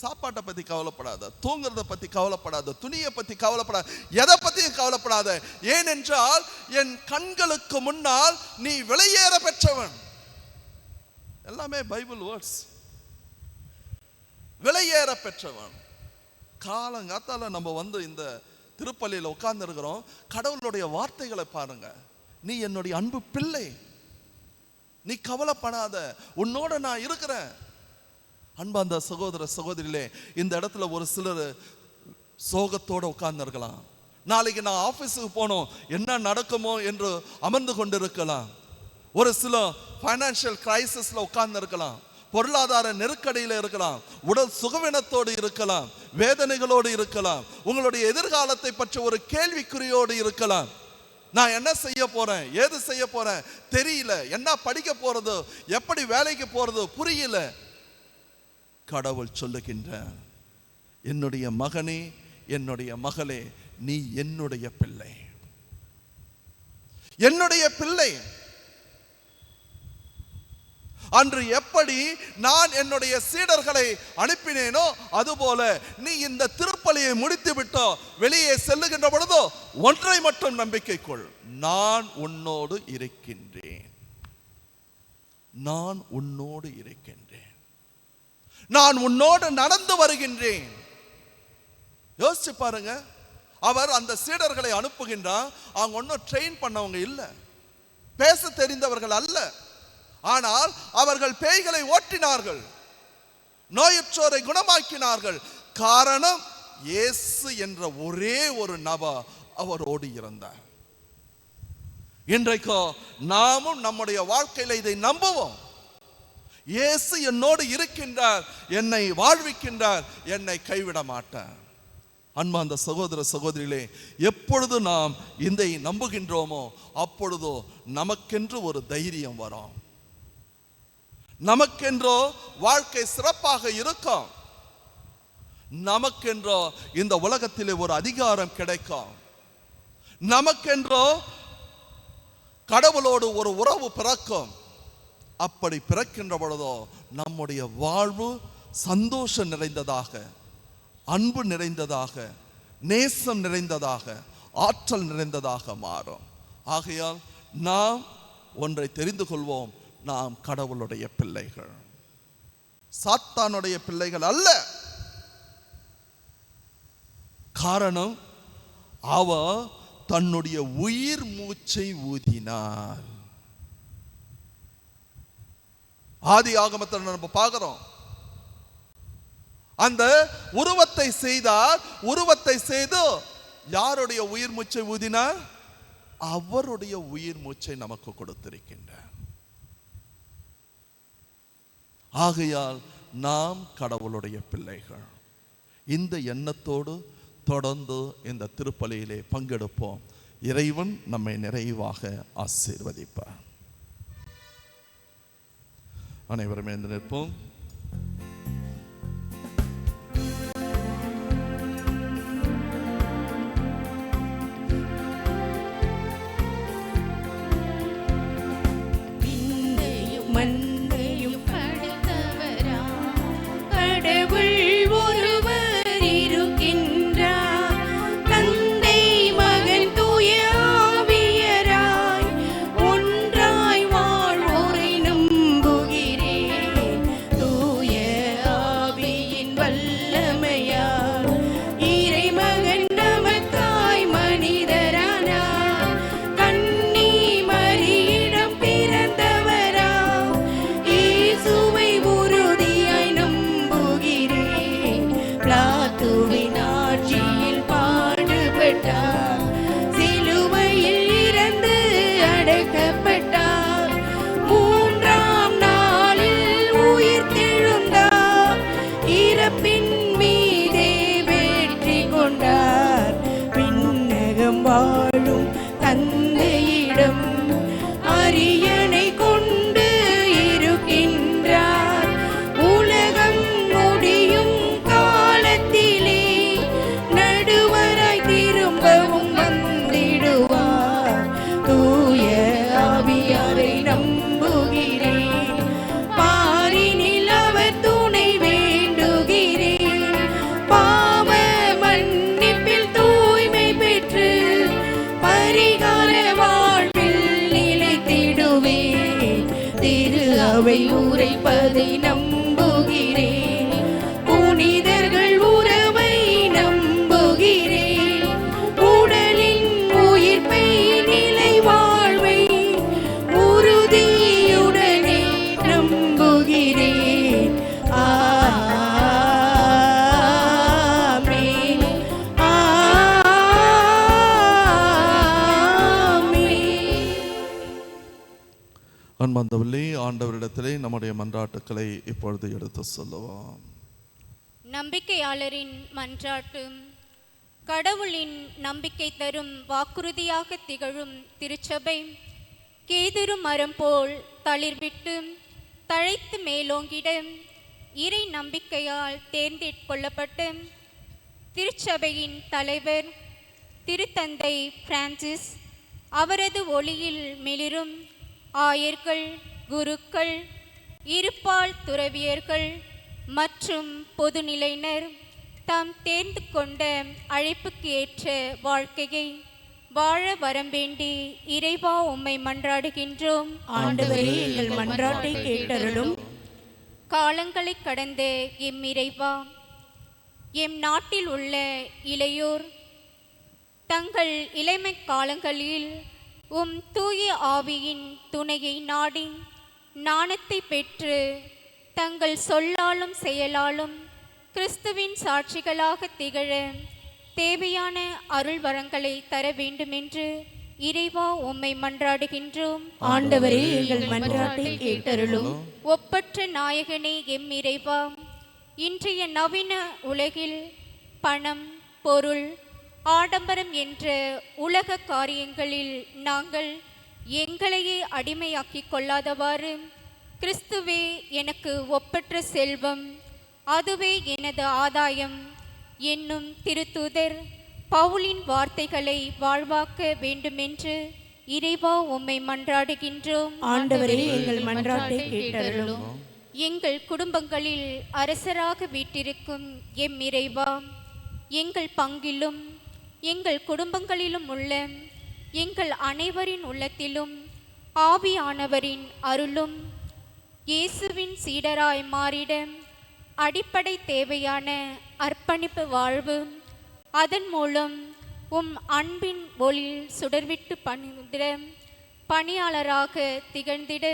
சாப்பாட்டை பத்தி கவலைப்படாத, தூங்குறத பத்தி கவலைப்படாத, துணியை பத்தி கவலைப்படாத, எதை பத்தியும் கவலைப்படாத. ஏனென்றால் என் கண்களுக்கு முன்னால் நீ வெளியேற பெற்றவன். எல்லாமே பைபிள் வேர்ட்ஸ். வெளியேற பெற்றவன். காலங்காத்தால நம்ம இந்த திருப்பலியில் உட்கார்ந்து இருக்கிறோம். கடவுளுடைய வார்த்தைகளை பாருங்க. நீ என்னுடைய அன்பு பிள்ளை, நீ கவலைப்படாத, உன்னோட நான் இருக்கிறேன். அன்பார்ந்த சகோதர சகோதரிகளே, இந்த இடத்துல ஒரு சிலர் சோகத்தோட உட்கார்ந்து இருக்கலாம். நாளைக்கு நான் ஆபீஸுக்கு போனோம், என்ன நடக்குமோ என்று அமர்ந்து கொண்டிருக்கலாம். ஒரு சில ஃபைனான்சியல் கிரைசிஸ்ல உட்கார்ந்து இருக்கலாம், பொருளாதார நெருக்கடியில் இருக்கலாம், உடல் சுகவீனத்தோடு இருக்கலாம், வேதனைகளோடு இருக்கலாம், உங்களுடைய எதிர்காலத்தை பற்றி ஒரு கேள்விக்குறியோடு இருக்கலாம். நான் என்ன செய்ய போறேன், ஏது செய்ய போறேன் தெரியல, என்ன படிக்க போறது, எப்படி வேலைக்கு போறது புரியல. கடவுள் சொல்லுகின்ற, என்னுடைய மகனே, என்னுடைய மகளே, நீ என்னுடைய பிள்ளை, என்னுடைய பிள்ளை. அன்று எப்படி நான் என்னுடைய சீடர்களை அனுப்பினேனோ அதுபோல நீ இந்த திருப்பலியை முடித்து விட்டோ வெளியே செல்லுகின்ற பொழுதோ ஒன்றை மட்டும் நம்பிக்கை கொள், நான் உன்னோடு இருக்கின்றேன், நான் உன்னோடு இருக்கின்றேன், நான் உன்னோடு நடந்து வருகின்றேன். யோசிச்சு பாருங்க, அவர் அந்த சீடர்களை அனுப்புகின்றார். அவங்க ஒன்னும் ட்ரெயின் பண்ணவங்க இல்லை, பேச தெரிந்தவர்கள் அல்ல. ஆனால் அவர்கள் பேய்களை ஓட்டினார்கள், நோயுற்றோரை குணமாக்கினார்கள். காரணம், இயேசு என்ற ஒரே ஒரு நபர் அவரோடு இருந்தார். இன்றைக்கு நாமும் நம்முடைய வாழ்க்கையில இதை நம்புவோம். இயேசு என்னோடு இருக்கின்றார், என்னை வாழ்விக்கின்றார், என்னை கைவிட மாட்டார். அன்பார்ந்த சகோதர சகோதரிகளே, எப்பொழுது நாம் இதை நம்புகின்றோமோ அப்பொழுதோ நமக்கென்று ஒரு தைரியம் வரும், நமக்கென்றோ வாழ்க்கை சிறப்பாக இருக்கும், நமக்கென்றோ இந்த உலகத்திலே ஒரு அதிகாரம் கிடைக்கும், நமக்கென்றோ கடவுளோடு ஒரு உறவு பிறக்கும். அப்படி பிறக்கின்ற பொழுதோ நம்முடைய வாழ்வு சந்தோஷம் நிறைந்ததாக, அன்பு நிறைந்ததாக, நேசம் நிறைந்ததாக, ஆற்றல் நிறைந்ததாக மாறும். ஆகையால் நாம் ஒன்றை தெரிந்து கொள்வோம், நாம் கடவுளுடைய பிள்ளைகள், சாத்தானுடைய பிள்ளைகள் அல்ல. காரணம், அவர் தன்னுடைய உயிர் மூச்சை ஊதினார். ஆதி ஆகமத்தில் நம்ம பார்க்கிறோம், அந்த உருவத்தை செய்தார். உருவத்தை செய்து யாருடைய உயிர் மூச்சை ஊதினார்? அவருடைய உயிர் மூச்சை நமக்கு கொடுத்திருக்கின்றார். ஆகையால் நாம் கடவுளுடைய பிள்ளைகள். இந்த எண்ணத்தோடு தொடர்ந்து இந்த திருப்பலியிலே பங்கெடுப்போம். இறைவன் நம்மை நிறைவாக ஆசீர்வதிப்பார். அனைவரும் எழுந்து நிற்போம். மண்ணையும் படைத்தவரா கடவுள் ஒருவர் இருக்கின்றார், தந்தை மகன் தூய ஆவியராய் ஒன்றாய் வாழ்வோரை நம்புகிறேன். தூய ஆவியின் வல்லமையால் இறைமகன் நமக்காய் மனிதரானார், கன்னி மரியிடம் பிறந்தவரா அவை உரைப்பதை நம்புகிறேன். புனிதர்கள் உறவை நம்புகிறேன். உடலின் உயிர்ப்பை நிலை வாழ்வை உறுதியுடனே நம்புகிறேன். ஆமென், ஆமென். அன்பார்ந்தவர்களே, ஆண்டவரிடத்திலே நம்முடைய மன்றாட்டுக்களை இப்பொழுது எடுத்து சொல்லுவோம். நம்பிக்கையாளரின் மன்றாட்டு. கடவுளின் நம்பிக்கை தரும் வாக்குறுதியாக திகழும் திருச்சபை கேதுரு மரம் போல் தளிர்விட்டு தழைத்து மேலோங்கிட இறை நம்பிக்கையால் தேர்ந்தெடுக்கொள்ளப்பட்டு திருச்சபையின் தலைவர் திருத்தந்தை பிரான்சிஸ், அவரது ஒளியில் மிளிரும் ஆயர்கள், குருக்கள், இருபால் துறவியர்கள் மற்றும் பொதுநிலையினர் தாம் தேர்ந்து கொண்ட அழைப்புக்கு ஏற்ற வாழ்க்கையை வாழ வரம் வேண்டி இறைவா உம்மை மன்றாடுகின்றோம். ஆண்டவரே, எங்கள் மன்றாட்டை கேட்டருளும். காலங்களை கடந்த எம் இறைவா, எம் நாட்டில் உள்ள இளையோர் தங்கள் இளமை காலங்களில் உம் தூய ஆவியின் துணையை நாடி ஞானத்தை பெற்று தங்கள் சொல்லாலும் செயலாலும் கிறிஸ்துவின் சாட்சிகளாக திகழ தேவையான அருள் வரங்களை தர வேண்டுமென்று இறைவா உம்மை மன்றாடுகின்றோம். ஆண்டவரே, எங்கள் மன்றாட்டை கேட்டருளும். ஒப்பற்ற நாயகனே எம் இறைவா, இன்றைய நவீன உலகில் பணம், பொருள், ஆடம்பரம் என்ற உலக காரியங்களில் நாங்கள் எங்களையே அடிமையாக்கிக் கொள்ளாதவாறு, கிறிஸ்துவே எனக்கு ஒப்பற்ற செல்வம், அதுவே எனது ஆதாயம் என்னும் திருத்தூதர் பவுலின் வார்த்தைகளை வாழ்வாக்க வேண்டுமென்று இறைவா உம்மை மன்றாடுகின்றோம். ஆண்டவரே, எங்கள் மன்றாட்டை கேட்டருளும். எங்கள் குடும்பங்களில் அரசராக வீற்றிருக்கும் எம் இறைவா, எங்கள் பங்கிலும் எங்கள் குடும்பங்களிலும் உள்ள எங்கள் அனைவரின் உள்ளத்திலும் ஆவியானவரின் அருளும் இயேசுவின் சீடராய் மாறிட அடிப்படை தேவையான அர்ப்பணிப்பு வாழ்வு, அதன் மூலம் உம் அன்பின் ஒளியில் சுடர்விட்டு பணிந்திட பணியாளராக திகழ்ந்திட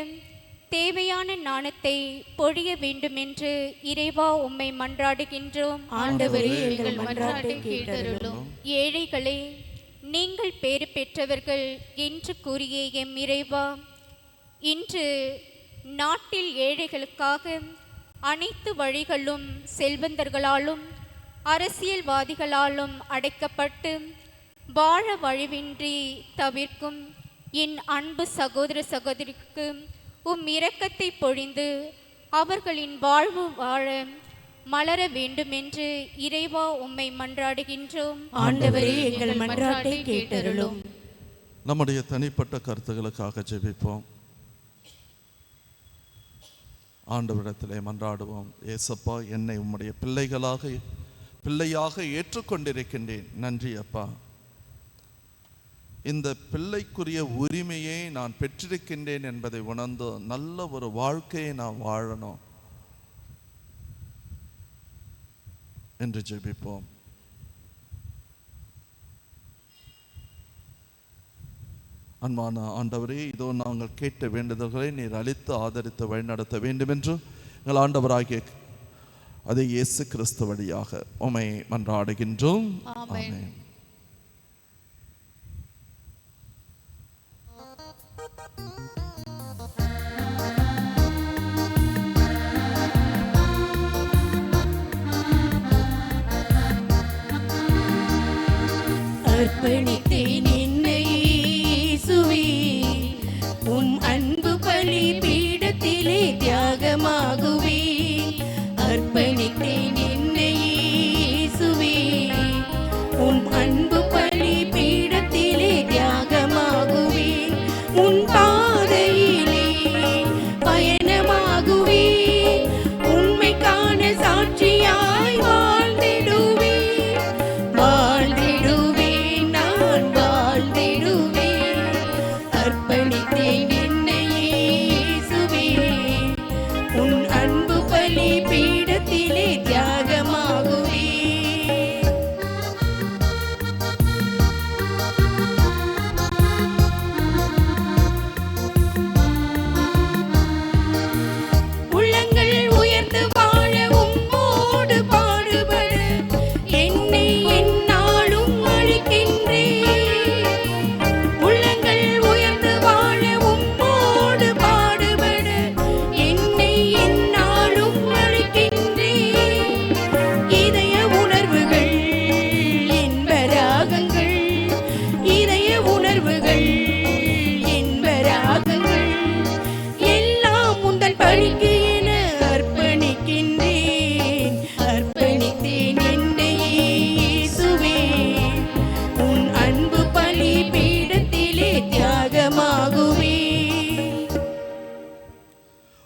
தேவையான ஞானத்தை பொழிய வேண்டுமென்று இறைவா உம்மை மன்றாடுகின்றோம். ஆண்டவரே, எங்கள் மன்றாட்டை கேட்டருளும். ஏழைகளே, நீங்கள் பேறு பெற்றவர்கள் என்று கூறிய எம் இறைவா, இன்று நாட்டில் ஏழைகளுக்காக அனைத்து வழிகளும் செல்வந்தர்களாலும் அரசியல்வாதிகளாலும் அடைக்கப்பட்டு வாழ வழிவின்றி தவிர்க்கும் என் அன்பு சகோதர சகோதரிக்கு உம் இரக்கத்தை பொழிந்து அவர்களின் வாழ்வு வாழ மலர வேண்டுமென்று இறைவா உம்மை மன்றாடுகின்றோம். ஆண்டவரே, எங்கள் மன்றாட்டை கேட்டருளும். நம்முடைய தனிப்பட்ட கருத்துக்களுக்காக ஜெபிப்போம். ஆண்டவரிடத்திலே மன்றாடுவோம். ஏசப்பா, என்னை உம்முடைய பிள்ளையாக ஏற்றுக்கொண்டிருக்கின்றேன். நன்றி அப்பா. இந்த பிள்ளைக்குரிய உரிமையை நான் பெற்றிருக்கின்றேன் என்பதை உணர்ந்து நல்ல ஒரு வாழ்க்கையை நான் வாழணும் என்று ஜெபிப்போம். அன்பான ஆண்டவரே, இதோ நாங்கள் கேட்ட வேண்டுதல்களை நீர் அளித்து ஆதரித்து வழிநடத்த வேண்டும் என்று எங்கள் ஆண்டவராகிய அதை இயேசு கிறிஸ்து வழியாக உம்மை மன்றாடுகின்றோம். ஆமென். அர்ப்பணித்தேன் என்னை இயேசுவே, உம் அன்பு பலி பீடத்திலே தியாகமாகுவே. அர்ப்பணித்தேன் என்னை இயேசுவே, உம் அன்பு பலி பீடத்திலே தியாகமாகுவே. உன் பாதையிலே பயணமாகுவே, உண்மைக்கான சாட்சியாய் வாழ்ந்திடுவே. வாழ்ந்திடுவேன் நான்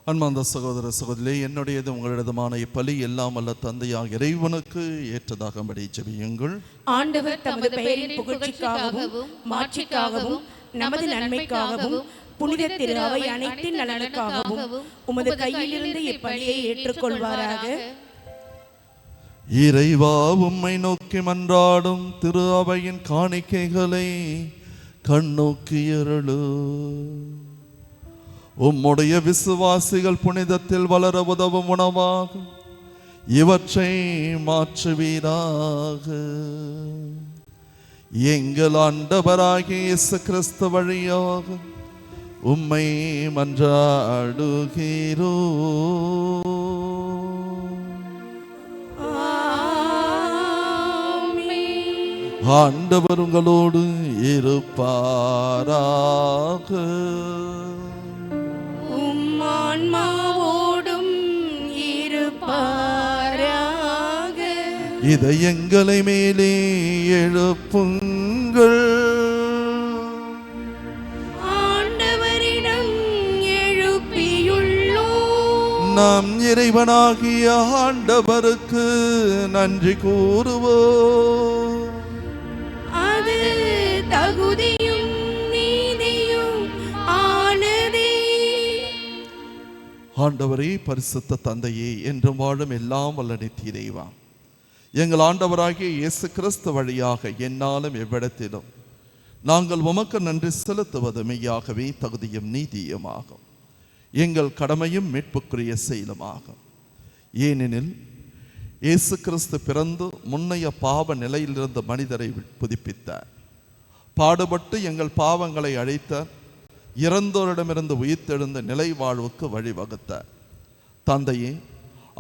அன்பார்ந்த சகோதர சகோதரிகளே, என்னுடையது உங்களிடமான இப்பலி எல்லாம் வல்ல தந்தையாக இறைவனுக்கு ஏற்றதாகும்படி ஜெபியுங்கள். ஆண்டவர் தமது பெயரின் புகழ்ச்சிக்காகவும் மாட்சிக்காகவும் நமது நன்மைக்காகவும் புனித திரு அவை அனைத்தின் நலனுக்காகவும் உமது கையிலிருந்து இப்பலியை ஏற்றுக்கொள்வாராக. இறைவா, உம்மை நோக்கி மன்றாடும் திரு அவையின் காணிக்கைகளை கண்ணோக்கி அருளு. உம்முடைய விசுவாசிகள் புனிதத்தில் வளர உதவும் உணவாக இவற்றை மாற்றுவீராக. எங்கள் ஆண்டவராகிய இயேசு கிறிஸ்து வழியாக உம்மை மன்றாடுகிறோ. ஆண்டவர் உங்களோடு இருப்பாராக. ஆன்மாவோடும் இருப்பாராக. இதயங்களை மேலே எழுப்புங்கள். ஆண்டவரிடம் எழுப்பியுள்ளோம். நாம் இறைவனாகிய ஆண்டவருக்கு நன்றி கூறுவோம். அது தகுதியும் நீதியும் ஆனதே. ஆண்டவரே, பரிசுத்த தந்தையே, என்றும் வாழும் எல்லாம் வல்ல நித்திய இறைவா, எங்கள் ஆண்டவராகிய இயேசு கிறிஸ்து வழியாக என்னாலும் எவ்விடத்திலும் நாங்கள் உமக்கு நன்றி செலுத்துவது மெய்யாகவே தகுதியும் நீதியுமாகும், எங்கள் கடமையும் மீட்புக்குரிய செயலுமாகும். ஏனெனில் இயேசு கிறிஸ்து பிறந்து முன்னைய பாவ நிலையிலிருந்த மனிதரை புதுப்பித்தார், பாடுபட்டு எங்கள் பாவங்களை அழித்தார், இறந்தோரிடமிருந்து உயிர்த்தெழுந்த நிலை வாழ்வுக்கு வழிவகுத்தார். தந்தையே,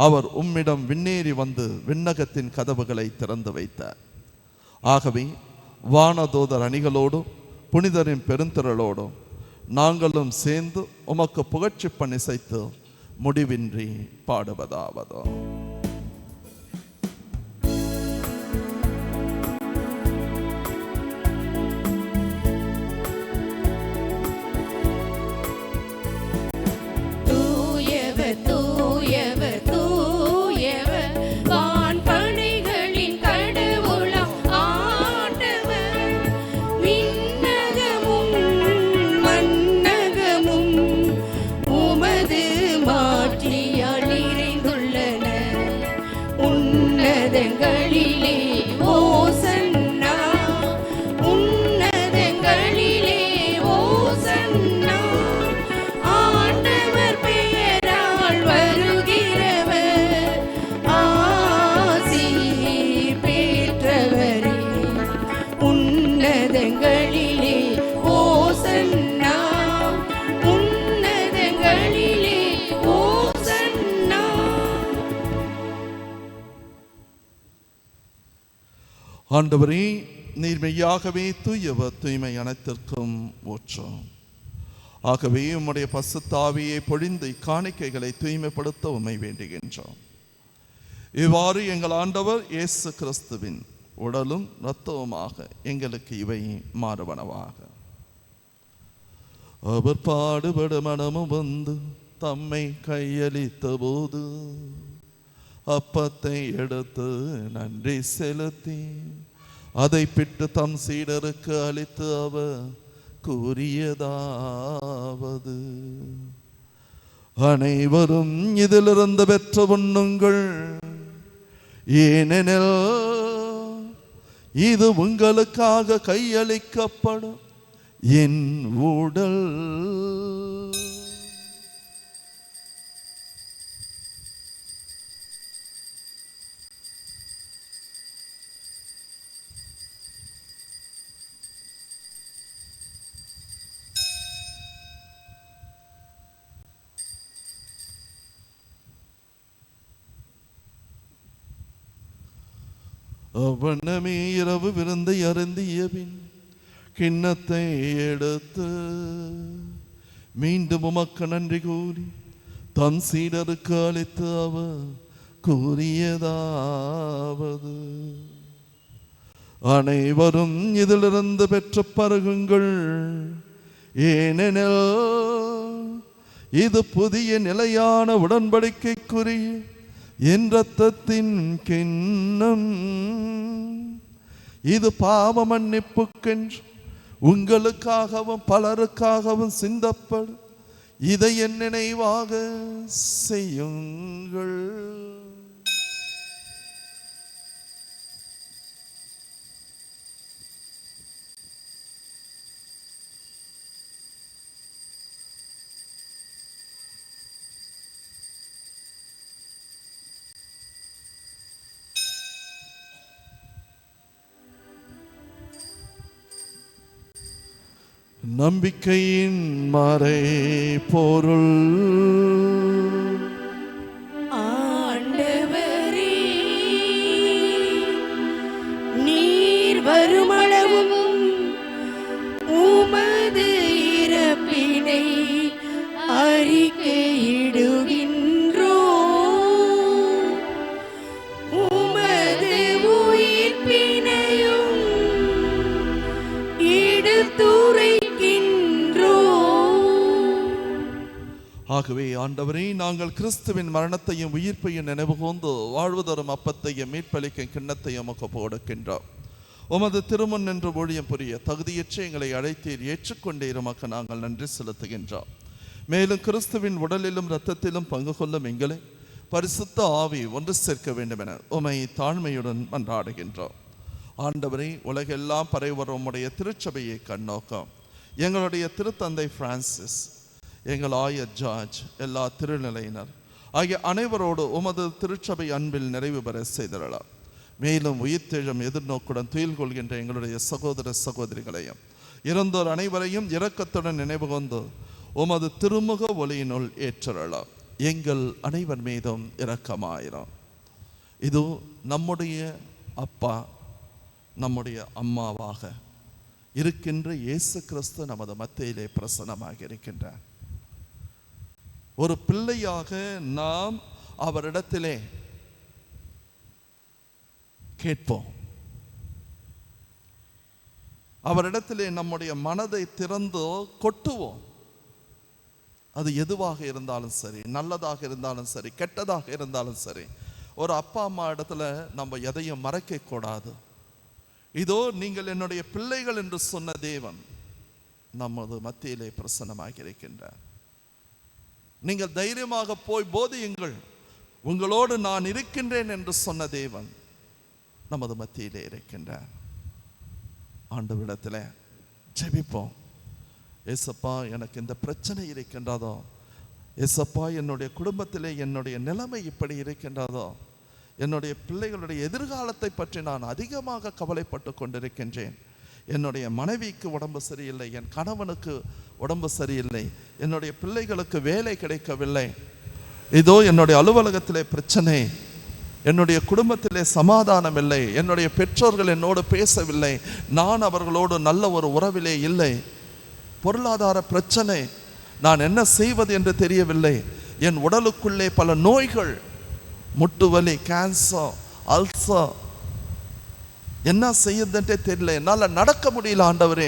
அவர் உம்மிடம் விண்ணேறி வந்து விண்ணகத்தின் கதவுகளை திறந்து வைத்தார். ஆகவே வானதூதர் அணிகளோடும் புனிதரின் பெருந்திரளோடும் நாங்களும் சேர்ந்து உமக்கு புகழ்ச்சி பணிசைத்து முடிவின்றி பாடுவதாவதோ. ஆண்டவரே, நீர் மெய்யாகவே தூயவர், தூய்மை அனைத்திற்கும் ஊற்றும். ஆகவே உம்முடைய பரிசுத்த ஆவியை பொழிந்து காணிக்கைகளை தூய்மைப்படுத்த உம்மை வேண்டுகின்றோம். இவ்வாறு எங்கள் ஆண்டவர் இயேசு கிறிஸ்துவின் உடலும் இரத்தவுமாக எங்களுக்கு இவை மாறுவனவாக. அவர் பாடுபட மனமும் வந்து தம்மை கையளித்த போது அப்பத்தை எடுத்து நன்றி செலுத்தி அதை பிட்டு தம் சீடருக்கு அளித்து அவர் கூறியதாவது: அனைவரும் இதிலிருந்து பெற்று உண்ணுங்கள், ஏனெனில் இது உங்களுக்காக கையளிக்கப்படும் என் உடல். அவ்வண்ணமே இரவு விருந்தை அருந்திய பின் கிண்ணத்தை எடுத்து மீண்டும் உமக்கு நன்றி கூறி தம் சீடருக்கு அளித்து அவர் கூறியதாவது: அனைவரும் இதிலிருந்து பெற்று பருகுங்கள், ஏனெனில் இது புதிய நிலையான உடன்படிக்கைக்குரிய என் இரத்தத்தின் கிண்ணம். இது பாவ மன்னிப்புக்கென்று உங்களுக்காகவும் பலருக்காகவும் சிந்தப்படும். இதை என் நினைவாக செய்யுங்கள். நம்பிக்கையின் மறை பொருள். ஆண்டவரே, நீர் வருமளவும் உமது இறப்பினை அறிக்கையிடுகின்றோ, உமது உயிர்ப்பினையும் எடுத்துரை. ஆகவே ஆண்டவரே, நாங்கள் கிறிஸ்துவின் மரணத்தையும் உயிர்ப்பையும் நினைவு கூர்ந்து வாழ்வு தரும் அப்பத்தையும் மீட்பளிக்கும் கிண்ணத்தையும் உமக்கு கொடுக்கின்றோம். உமது திருமுன் நின்று ஊழியம் புரிய தகுதியற்ற எங்களை அழைத்தீர் ஏற்றுக்கொண்டீர். உமக்கு நாங்கள் நன்றி செலுத்துகின்றோம். மேலும் கிறிஸ்துவின் உடலிலும் இரத்தத்திலும் பங்கு கொள்ளும் எங்களை பரிசுத்த ஆவி ஒன்று சேர்க்க வேண்டும் என உமை தாழ்மையுடன் மன்றாடுகின்றோம். ஆண்டவரே, உலகெல்லாம் பரவி உம்முடைய திருச்சபையை கண்ணோக்கம். எங்களுடைய திருத்தந்தை பிரான்சிஸ், எங்கள் ஆயர் ஜார்ஜ், எல்லா திருநிலையினர் ஆகிய அனைவரோடு உமது திருச்சபை அன்பில் நிறைவு பெற செய்திடலாம். மேலும் உயிர்த்தெழும் எதிர்நோக்குடன் துயில் கொள்கின்ற எங்களுடைய சகோதர சகோதரிகளையும் இறந்தோர் அனைவரையும் இரக்கத்துடன் நினைவு கொண்டு உமது திருமுக ஒளியினுள் ஏற்றலாம். எங்கள் அனைவர் மீதும் இரக்கமாயிரும். இது நம்முடைய அப்பா, நம்முடைய அம்மாவாக இருக்கின்ற இயேசு கிறிஸ்து நமது மத்தியிலே பிரசன்னமாக இருக்கின்றார். ஒரு பிள்ளையாக நாம் அவரிடத்திலே கேட்போம். அவரிடத்திலே நம்முடைய மனதை திறந்து கொட்டுவோம். அது எதுவாக இருந்தாலும் சரி, நல்லதாக இருந்தாலும் சரி, கெட்டதாக இருந்தாலும் சரி, ஒரு அப்பா அம்மா இடத்துல நம்ம எதையும் மறைக்க கூடாது. இதோ நீங்கள் என்னுடைய பிள்ளைகள் என்று சொன்ன தேவன் நமது மத்தியிலே பிரசன்னமாக இருக்கின்றார். நீங்கள் தைரியமாக போய் போதியுங்கள், உங்களோடு நான் இருக்கின்றேன் என்று சொன்ன தேவன் நமது மத்தியிலே இருக்கின்றார். ஆண்டவரிடத்தில் ஜெபிப்போம். ஏசப்பா, எனக்கு இந்த பிரச்சனை இருக்கின்றதோ, ஏசப்பா என்னுடைய குடும்பத்திலே என்னுடைய நிலைமை இப்படி இருக்கின்றதோ, என்னுடைய பிள்ளைகளுடைய எதிர்காலத்தை பற்றி நான் அதிகமாக கவலைப்பட்டு கொண்டிருக்கின்றேன். என்னுடைய மனைவிக்கு உடம்பு சரியில்லை, என் கணவனுக்கு உடம்பு சரியில்லை, என்னுடைய பிள்ளைகளுக்கு வேலை கிடைக்கவில்லை, இதோ என்னுடைய அலுவலகத்திலே பிரச்சனை, என்னுடைய குடும்பத்திலே சமாதானம் இல்லை, என்னுடைய பெற்றோர்கள் என்னோடு பேசவில்லை, நான் அவர்களோடு நல்ல ஒரு உறவிலே இல்லை, பொருளாதார பிரச்சனை, நான் என்ன செய்வது என்று தெரியவில்லை, என் உடலுக்குள்ளே பல நோய்கள், முட்டுவலி, கேன்சர், அல்சர், என்ன செய்யுதுன்றே தெரியல, என்னால் நடக்க முடியல ஆண்டவரே,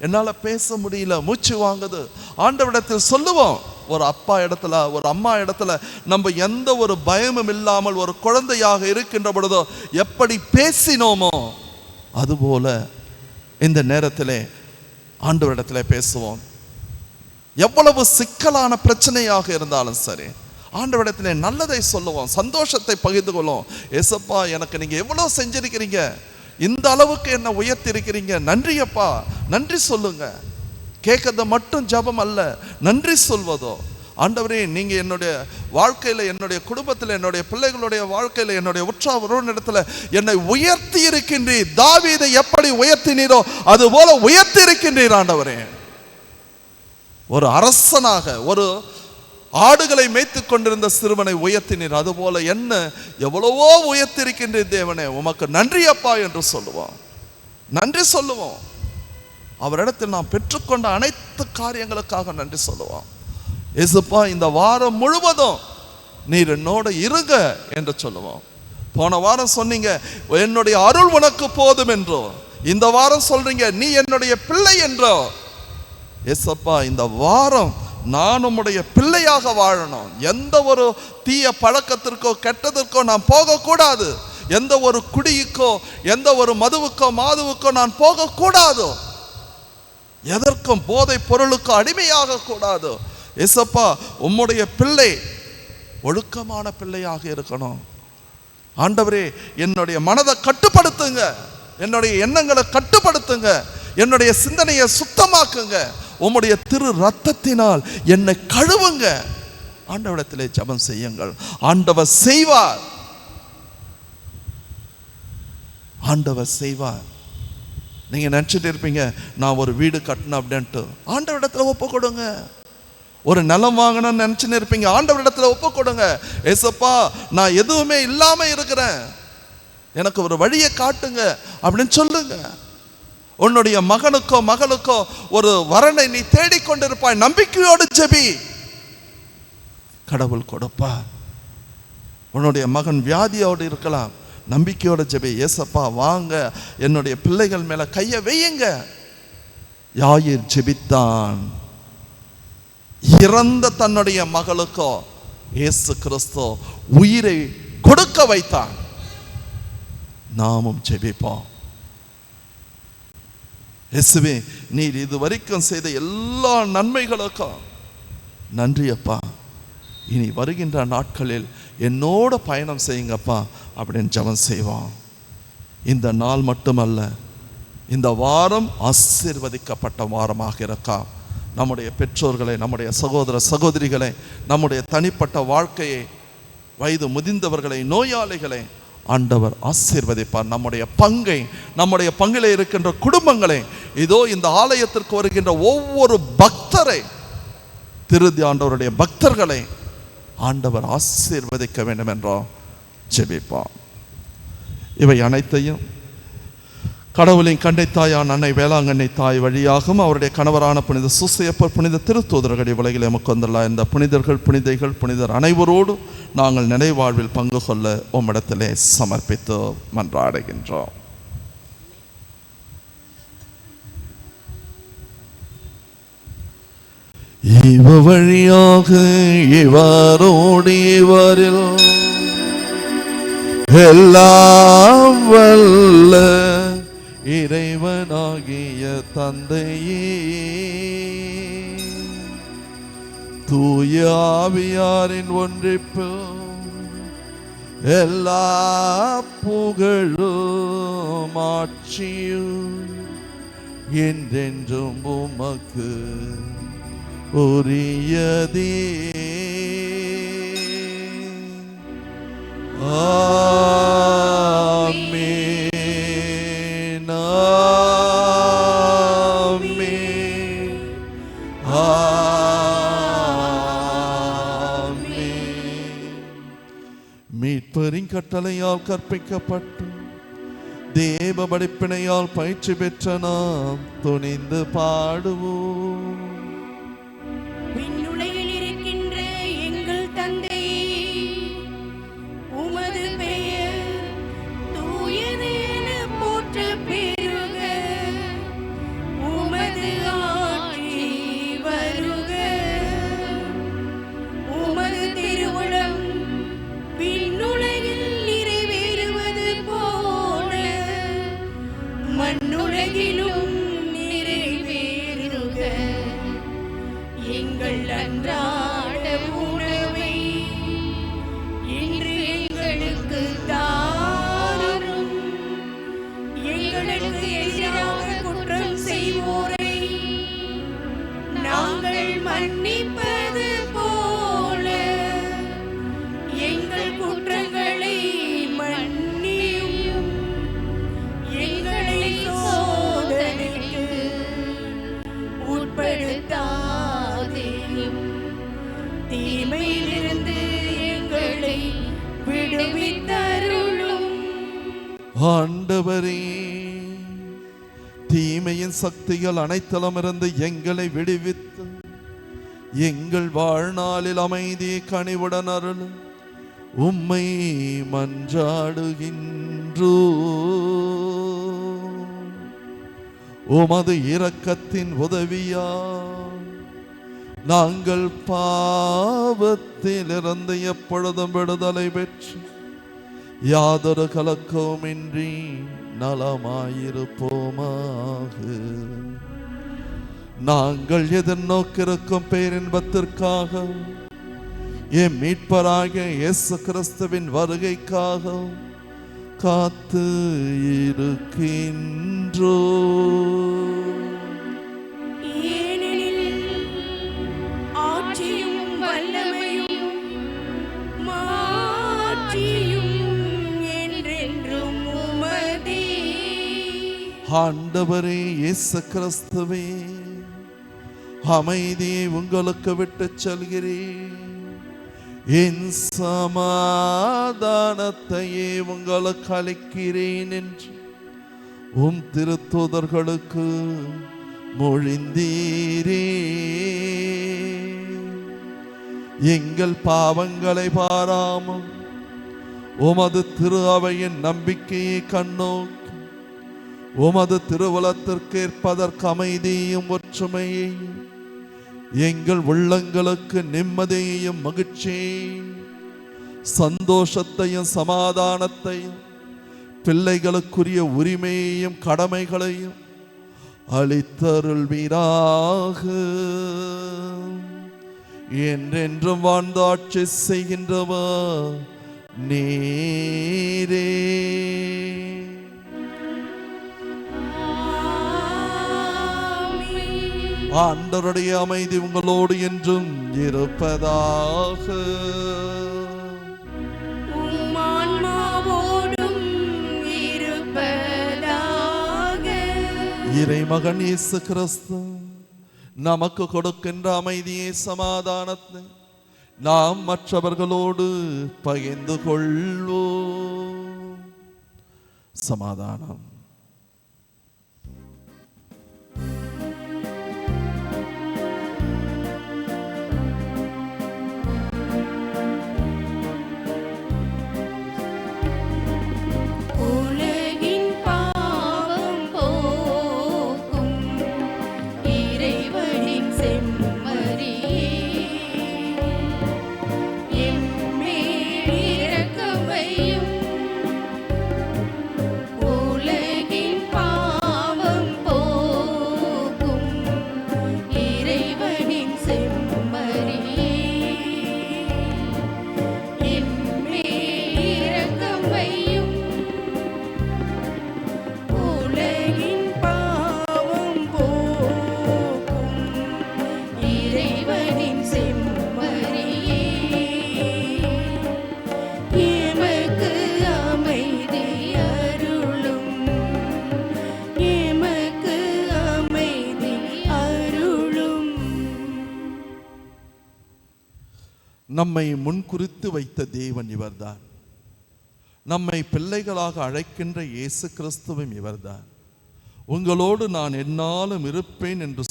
என்னால் பேச முடியல, மூச்சு வாங்குது. ஆண்டவரிடத்தில் சொல்லுவோம். ஒரு அப்பா இடத்துல, ஒரு அம்மா இடத்துல நம்ம எந்த ஒரு பயமும் இல்லாமல் ஒரு குழந்தையாக இருக்கின்ற பொழுதோ எப்படி பேசினோமோ அதுபோல இந்த நேரத்திலே ஆண்டவரிடத்தில் பேசுவோம். எவ்வளவு சிக்கலான பிரச்சனையாக இருந்தாலும் சரி, ஆண்டவரிடத்திலே நல்லதை சொல்லுவோம், சந்தோஷத்தை பகிர்ந்து கொள்வோம். ஏசப்பா, எனக்கு நீங்க எவ்வளவு செஞ்சிருக்கிறீங்க, இந்த அளவுக்கு என்ன உயர்த்தி இருக்கிறீங்க, நன்றி அப்பா, நன்றி சொல்லுங்க. கேட்கறது மட்டும் ஜபம் அல்ல, நன்றி சொல்வதோ. ஆண்டவரே, நீங்க என்னுடைய வாழ்க்கையில, என்னுடைய குடும்பத்தில், என்னுடைய பிள்ளைகளுடைய வாழ்க்கையில, என்னுடைய உற்றாவரிடத்துல என்னை உயர்த்தி இருக்கின்றீர். தாவீதை எப்படி உயர்த்தினீரோ அது போல உயர்த்தி இருக்கின்றீர் ஆண்டவரே. ஒரு அரசனாக, ஒரு ஆடுகளை மேய்த்து கொண்டிருந்த சிறுவனை உயர்த்தினீர், அதுபோல என்ன எவ்வளவோ உயர்த்திருக்கின்றீர் தேவனே, உமக்கு நன்றி அப்பா என்று சொல்லுவோம். நன்றி சொல்லுவோம். அவரிடத்தில் நாம் பெற்றுக்கொண்ட அனைத்து காரியங்களுக்காக நன்றி சொல்லுவோம். இயேசுப்பா, இந்த வாரம் முழுவதும் நீர் என்னோட இருங்க என்று சொல்லுவோம். போன வாரம் சொன்னீங்க என்னுடைய அருள் உனக்கு போதும் என்றோ, இந்த வாரம் சொல்றீங்க நீ என்னுடைய பிள்ளை என்றோ. இயேசுப்பா, இந்த வாரம் நான் உம்முடைய பிள்ளையாக வாழணும். எந்த ஒரு தீய பழக்கத்திற்கோ கெட்டதற்கோ நான் போகக்கூடாது. எந்த ஒரு குடிக்கோ எந்த ஒரு மதுவுக்கோ மாதுவுக்கோ நான் போகக்கூடாது. எதற்கும் போதை பொருளுக்கு அடிமையாக கூடாது. ஏசப்பா, உம்முடைய பிள்ளை ஒழுக்கமான பிள்ளையாக இருக்கணும். ஆண்டவரே, என்னுடைய மனதை கட்டுப்படுத்துங்க, என்னுடைய எண்ணங்களை கட்டுப்படுத்துங்க, என்னுடைய சிந்தனையை சுத்தமாக்குங்க, உம்முடைய திரு ரத்தத்தினால் என்னை கழுவுங்க. ஆண்டவரிடத்திலே ஜெபம் செய்யுங்கள். ஆண்டவர் செய்வார், ஆண்டவர் செய்வார். நீங்க நினைச்சிட்டு இருப்பீங்க, நான் ஒரு வீடு கட்டணும் அப்படின்ட்டு. ஆண்டவரிடத்துல ஒப்பு கொடுங்க. ஒரு நிலம் வாங்கணும்னு நினைச்சுன்னு இருப்பீங்க, ஆண்டவரிடத்துல ஒப்பு கொடுங்க. ஏசப்பா, நான் எதுவுமே இல்லாம இருக்கிறேன், எனக்கு ஒரு வழியை காட்டுங்க அப்படின்னு சொல்லுங்க. உன்னுடைய மகனுக்கோ மகளுக்கோ ஒரு வரனை நீ தேடிக்கொண்டிருப்பாய், நம்பிக்கையோடு ஜெபி, கடவுள் கொடுப்பா. உன்னுடைய மகன் வியாதியோடு இருக்கலாம், நம்பிக்கையோட ஜெபி. ஏசப்பா, வாங்க, என்னுடைய பிள்ளைகள் மேல கையை வையுங்க. யாயிர் ஜெபித்தான், இறந்த தன்னுடைய மகளுக்கோ இயேசு கிறிஸ்து உயிரை கொடுக்க வைத்தான். நாமும் ஜெபிப்போம். இயேசுவே, நீர் இதுவரைக்கும் செய்த எல்லா நன்மைகளுக்கும் நன்றி அப்பா. இனி வருகின்ற நாட்களில் என்னோட பயணம் செய்யுங்கப்பா அப்படின்னு ஜெபம் செய்வோம். இந்த நாள் மட்டுமல்ல, இந்த வாரம் ஆசீர்வதிக்கப்பட்ட வாரமாக இருக்கா. நம்முடைய பெற்றோர்களை, நம்முடைய சகோதர சகோதரிகளை, நம்முடைய தனிப்பட்ட வாழ்க்கையை, வயது முதிர்ந்தவர்களை, நோயாளிகளை ஆண்டவர் ஆசீர்வதிப்பார். நம்முடைய பங்கை, நம்முடைய பங்கிலே இருக்கின்ற குடும்பங்களை, இதோ இந்த ஆலயத்திற்கு வருகின்ற ஒவ்வொரு பக்தரை, திருதி ஆண்டவருடைய பக்தர்களை ஆண்டவர் ஆசீர்வதிக்க வேண்டும் என்றோம் ஜெபிப்போம். இவை அனைத்தையும் கடவுளின் கண்டை தாயான் அன்னை வேளாங்கண்ணி தாய் வழியாகவும் அவருடைய கணவரான புனித சூசையப்பர், புனித திருத்தூதர்கள் உலகில் எமக்கு வந்துள்ள இந்த புனிதர்கள், புனிதைகள், புனிதர் அனைவரோடு நாங்கள் நினைவாழ்வில் பங்கு கொள்ள உம்மிடத்திலே சமர்ப்பித்து மன்றாடுகின்றோம். இவ வழியாக இவரோடு இவரில் எல்லாம் வல்ல இறைவனாகிய தந்தையே, தூய ஆவியாரின் ஒன்றிப்பு, எல்லா புகழும் ஆட்சியும் என்றென்றும் உமக்கு உரியதே. ஆமென். மீட்பரின் கட்டளையால் கற்பிக்கப்பட்டு தேவ படிப்பினையால் பயிற்சி பெற்ற நாம் துணிந்து பாடுவோம். விண்ணுலகில் இருக்கின்ற எங்கள் தந்தையே, உமது பெயர் தூயது என போற்ற பெருக, உமது ஆட்சி வருக, உமது திருவுளம் விண்ணுலகில் நிறைவேறுவது போல மண்ணுலகிலும் நிறைவேறுக. எங்கள் அன்றாட உணவை இன்று எங்களுக்கு தாரும். எங்களுக்கு எதிராக குற்றம் செய்வோரை நாங்கள் மன்னிப்பது போல எங்கள் குற்றங்களை மன்னியும். எங்களை சோதனைக்கு உட்படுத்தாதேயும், தீமையிலிருந்து எங்களை விடுவித்தருளும். ஆண்டவரே, தீமையின் சக்திகள் அனைத்திலுமிருந்து எங்களை விடுவித்து எங்கள் வாழ்நாளில் அமைதியை கனிவுடன் அருளும் உம்மை மன்றாடுகின்றோ. உமது இரக்கத்தின் உதவியா நாங்கள் பாவத்திலிருந்து எப்பொழுதும் விடுதலை பெற்று யாதொரு கலக்கவுமின்றி நலமாயிருப்போமாக. நாங்கள் எதிர்நோக்கிருக்கும் பேரின்பத்திற்காக என் மீட்பராகிய இயேசு கிறிஸ்துவின் வருகைக்காக காத்து இருக்கின்றோ. ஏனெனில் ஆட்சியும் வல்லமையும் மாட்சியும் என்றென்றும் உமதே. ஆண்டவரே இயேசு கிறிஸ்துவே, அமைதியை உங்களுக்கு விட்டு செல்கிறேன், என் சமாதானத்தையே உங்களுக்கு அளிக்கிறேன் என்று உம் திருத்தூதர்களுக்கு மொழிந்தீரே. எங்கள் பாவங்களை பாராமல் உமது திரு அவையின் நம்பிக்கையை கண்ணோக்கி உமது திருவுலத்திற்கேற்பதற்கு அமைதியையும் ஒற்றுமையையும் எங்கள் உள்ளங்களுக்கு நிம்மதியையும் மகிழ்ச்சியையும் சந்தோஷத்தையும் சமாதானத்தையும் பிள்ளைகளுக்குரிய உரிமையையும் கடமைகளையும் அளித்தருள்வீராக. என்றென்றும் வாழ்ந்து ஆட்சி செய்கின்றவர் நீரே. ஆண்டவருடைய அமைதி உங்களோடு என்றும் இருப்பதாக. உம் ஆன்மாவோடும் இருப்பதாக. இறைமகன் இயேசு கிறிஸ்து நமக்கு கொடுக்கின்ற அமைதியை சமாதானத்தை நாம் மற்றவர்களோடு பகிர்ந்து கொள்வோம். சமாதானம். உலகின் பாவம் போக்கும் இறைவனின் செம்மறியே, எம்மேல் இரக்கம் வையும். உலகின் பாவம் போக்கும் இறைவனின் செம்மறியே, எம்மேல் இரக்கம் வையும். உலகின் பாவம் போக்கும் இறைவனின் செம்மறியே, எமக்கு அமைதி அருளும், எமக்கு அமைதி அருளும். நம்மை முன்குறித்து வைத்த தேவன் இவர்தான். நம்மை பிள்ளைகளாக அழைக்கின்ற இயேசு கிறிஸ்துவும் இவர்தான். உங்களோடு நான் எந்நாளும் இருப்பேன் என்று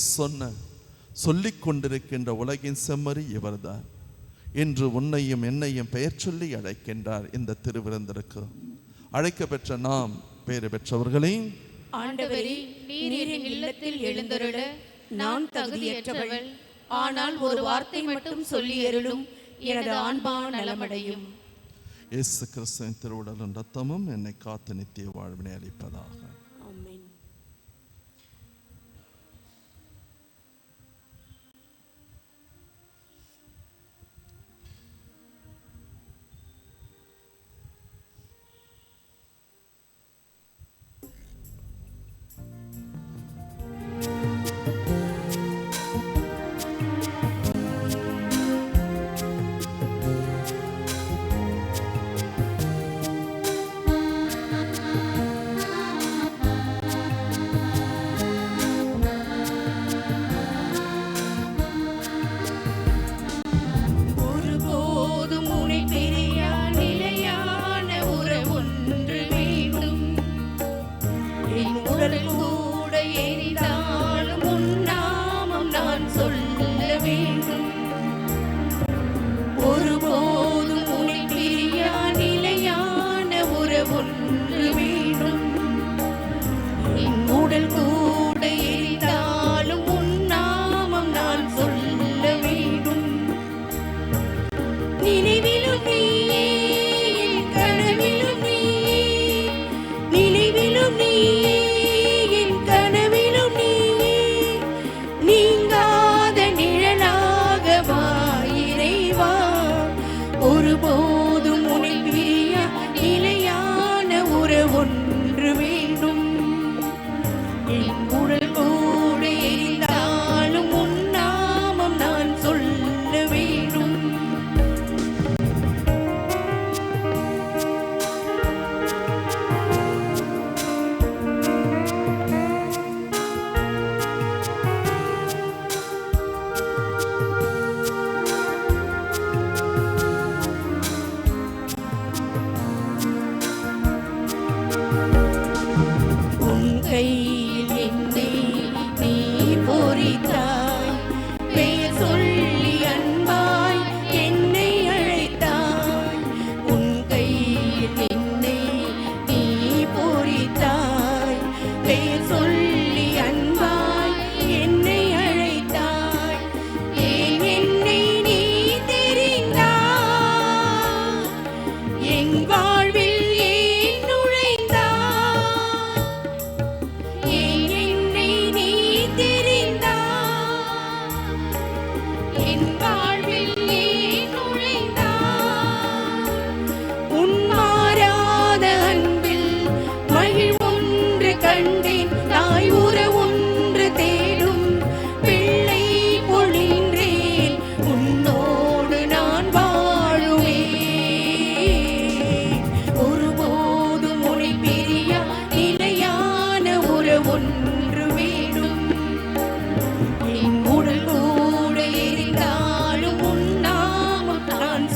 சொல்லிக் கொண்டிருக்கின்ற உலகின் செம்மறி இவர்தான். இன்று உன்னையும் என்னையும் பெயர் சொல்லி அழைக்கின்றார். இந்த திருவிருந்திற்கு அழைக்க பெற்ற நாம் பேறு பெற்றவர்களே, ஆண்டவரே, நீர் என் இல்லத்தில் எழுந்தருள நான் தகுதியற்றவள். ஆனால் ஒரு வார்த்தை மட்டும் சொல்லி அருளும், எனது ஆன்மா நலமடையும். இயேசு கிறிஸ்துவின் திருவுடலும் இரத்தமும் என்னை காத்து நித்திய வாழ்வினை அளிப்பதாக. ஆமென்.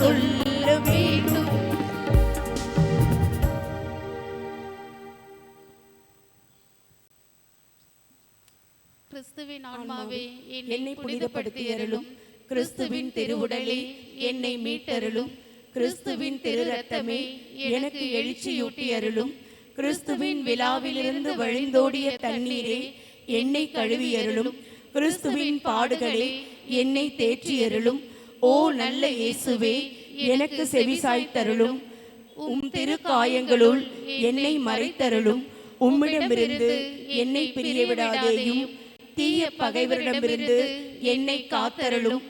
சொல்ல வேண்டும். கிறிஸ்துவின் ஆன்மாவே என்னை புனிதப்படுத்தியருளும். கிறிஸ்துவின் திருவுடலே என்னை மீட்டருளும். கிறிஸ்துவின் திரு ரத்தமே எனக்கு எழுச்சியூட்டியருளும். கிறிஸ்துவின் விழாவிலிருந்து வழிந்தோடிய தண்ணீரே என்னை கழுவியருளும். கிறிஸ்துவின் பாடுகளே என்னை தேற்றியருளும். ஓ நல்ல இயேசுவே, எனக்கு செவிசாய்த்தருளும். திருக்காயங்களுள் என்னை மறைத்தருளும். உம்மிடமிருந்து என்னை பிரிய விடாதேயும். தீய பகைவரிடமிருந்து என்னை காத்தருளும்.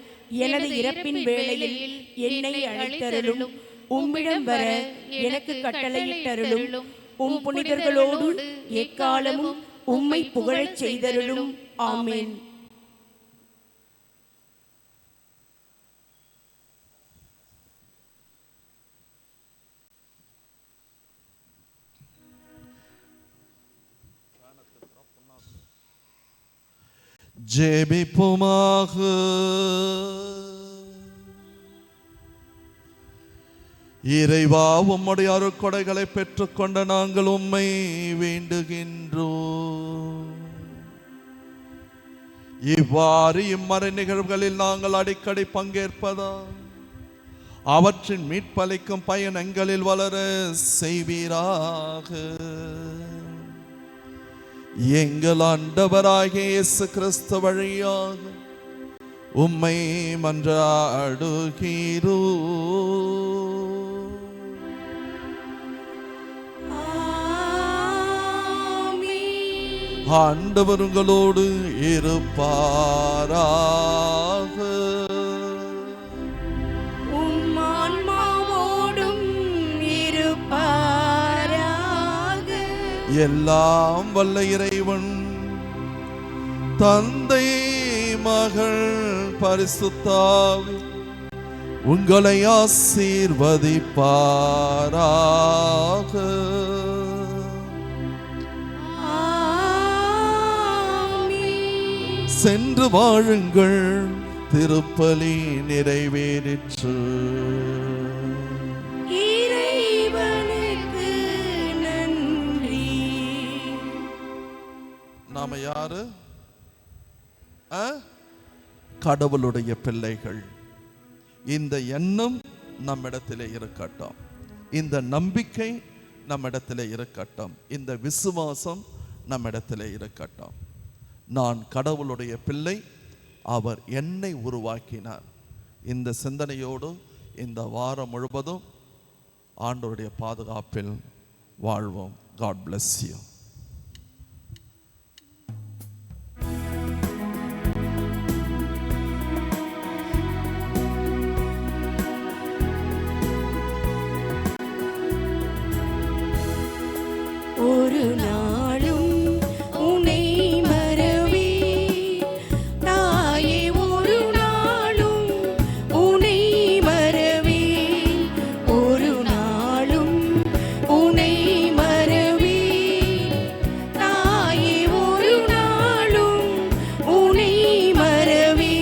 எனது இறப்பின் வேளையில் என்னை அழைத்தருளும். உம்மிடம் வர எனக்கு கட்டளையிட்டருளும். புனிதர்களோடு எக்காலமும் உம்மை புகழச் செய்தருளும். ஆமென். ஜெபிப்போமாக. இறைவா, உம்முடைய அருட்கொடைகளை பெற்றுக்கொண்ட நாங்கள் உம்மை வேண்டுகின்றோம். இவ்வாறு இம்மறை நிகழ்வுகளில் நாங்கள் அடிக்கடி பங்கேற்பதா அவற்றின் மீட்பளிக்கும் பயன் எங்களில் வளர செய்வீராக. எங்கள் ஆண்டவராகிய இயேசு கிறிஸ்து வழியாக உம்மை மன்றாடுகிறோம். ஆண்டவர் உங்களோடு இருப்பாராக. உம் ஆன்மாவோடும் இருப்பாராக. எல்லாம் வல்ல இறைவன் தந்தை, மகள், பரிசுத்தாவி உங்களை ஆசீர்வதிப்பாராக. சென்று வாழுங்கள், திருப்பலி நிறைவேறிற்று. இறைவனுக்கு நன்றி. நாம யாரு? கடவுளுடைய பிள்ளைகள். இந்த எண்ணம் நம்மிடத்திலே இருக்கட்டும். இந்த நம்பிக்கை நம்மிடத்திலே இருக்கட்டும். இந்த விசுவாசம் நம்மிடத்திலே இருக்கட்டும். நான் கடவுளுடைய பிள்ளை, அவர் என்னை உருவாக்கினார். இந்த சிந்தனையோடு இந்த வாரம் முழுவதும் ஆண்டவருடைய பாதுகாப்பில் வாழ்வோம். God bless you. ஒரு நாளும் உன்னை மறவே தாயே, ஒரு நாளும் உன்னை மறவே, ஒரு நாளும் உன்னை மறவே தாயே, ஒரு நாளும் உன்னை மறவே.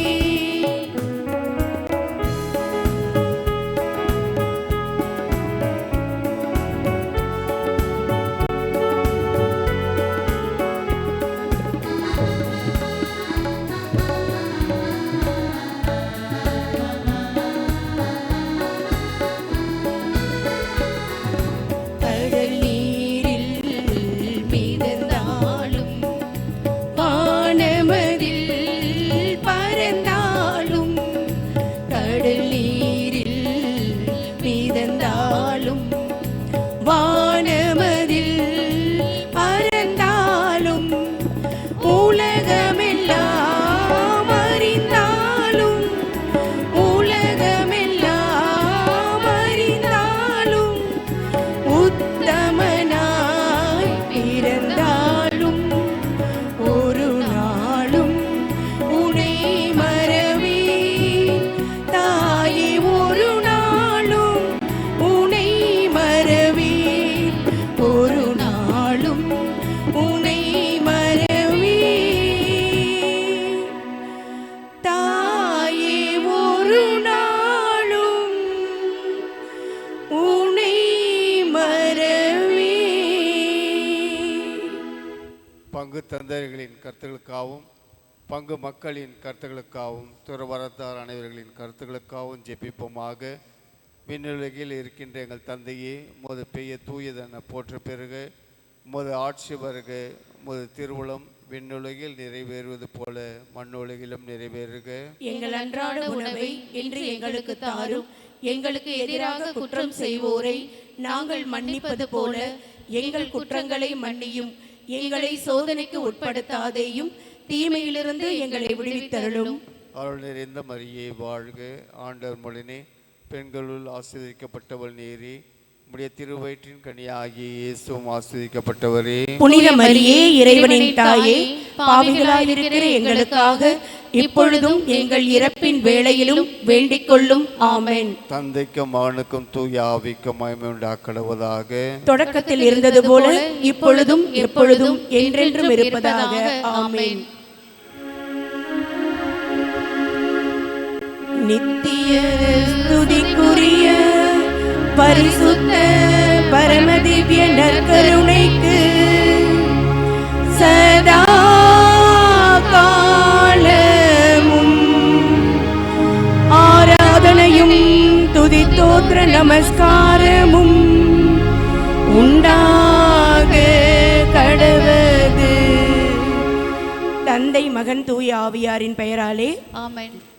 பங்கு தந்தையர்களின் கருத்துக்களுக்காகவும் பங்கு மக்களின் கருத்துக்களுக்காகவும் துறவரத்தார் அனைவர்களின் கருத்துக்களுக்காகவும் ஜெபிப்போமாக. விண்ணுலகில் இருக்கின்ற எங்கள் தந்தையே, உமது பெயர் தூயதென போற்ற பெறுக. உமது ஆட்சி வருக. உமது திருவுளம் விண்ணுலகில் நிறைவேறுவது போல மண்ணுலகிலும் நிறைவேறுக. எங்கள் அன்றாட உணவை இன்று எங்களுக்கு தாரும். எங்களுக்கு எதிராக குற்றம் செய்வோரை நாங்கள் மன்னிப்பது போல எங்கள் குற்றங்களை மன்னியும். எங்களை சோதனைக்கு உட்படுத்தாதேயும், தீமையிலிருந்து எங்களை விடுவித்தருளும். அருள் நிறைந்த மரியே வாழ்க. ஆண்டவர் மொழினே, பெண்களுள் ஆசீர்வதிக்கப்பட்டவள் நீரே. உம்முடைய திருவயிற்றின் கனியாகிய இயேசுவும் ஆசீர்வதிக்கப்பட்டவரே. புனித மரியே, இறைவனின் தாயே, பாவிகளாயிருக்கிற எங்களுக்காக இப்பொழுதும் எங்கள் இறப்பின் வேளையிலும் வேண்டிக் கொள்ளும். ஆமென். தந்தைக்கும் மகனுக்கும் தூய ஆவிக்கும் மகிமை உண்டாக்கடுவதாக. தொடக்கத்தில் இருந்தது போல இப்பொழுதும் எப்பொழுதும் என்றென்றும் இருப்பதாக. ஆமென். நித்திய ஸ்துதிக்குரிய பரிசுத்த பரமதிவ்ய நற்கருணைக்கு சதா காலமும் ஆராதனையும் துதித்தோத்திர நமஸ்காரமும் உண்டாக கடவது. தந்தை, மகன், தூய ஆவியாரின் பெயராலே. ஆமென்.